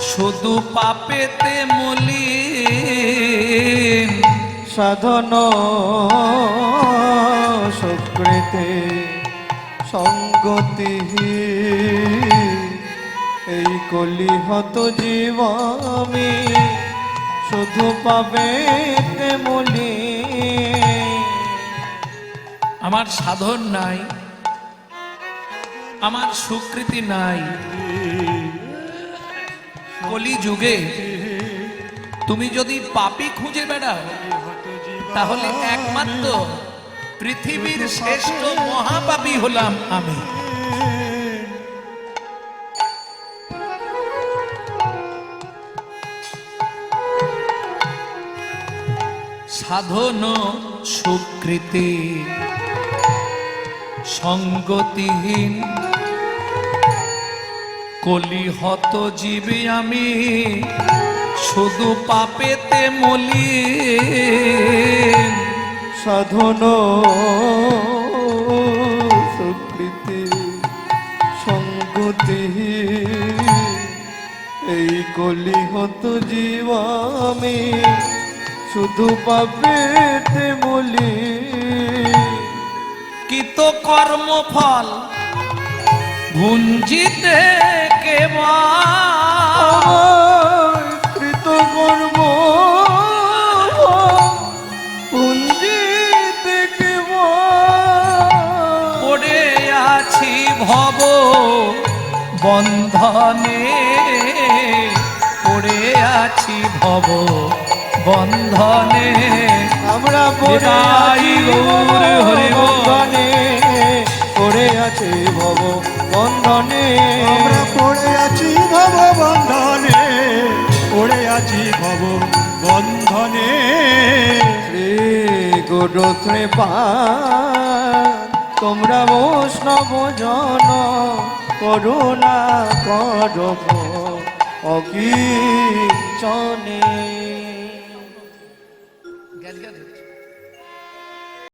শুধু পাপেতে মলিন সাধন সুকৃতি সঙ্গতি এই কলিহত জীব আমি শুধু পাবে মলি আমার সাধন নাই আমার সুকৃতি নাই কলি যুগে তুমি যদি পাপী খুঁজে বেড়াও তাহলে একমাত্র পৃথিবীর শ্রেষ্ঠ মহাপাপী হলাম আমি সাধন সুকৃতি সঙ্গতিহীন কলিহত জীবে আমি শুধু পাপেতে মলিন সাধন সুকৃতি সঙ্গতি এই কলিহত জীব আমি শুধু পাপেতে মলি কিত কর্মফল ভুঞ্জিতে কেবল কৃত কর্ম পুঞ্জিতে পড়ে আছি ভব বন্ধনে পড়ে আছি ভব বন্ধনে আমরা নিতাই গৌর হরি বল। বন্ধনে পড়ে পড়ে আছি ভব বন্ধনে আমরা পড়ে আছি ভব বন্ধনে, পড়ে আছি ভব বন্ধনে। শ্রী গুরু কৃপা তোমরা বৈষ্ণব জন করুণা করব অকিচনে।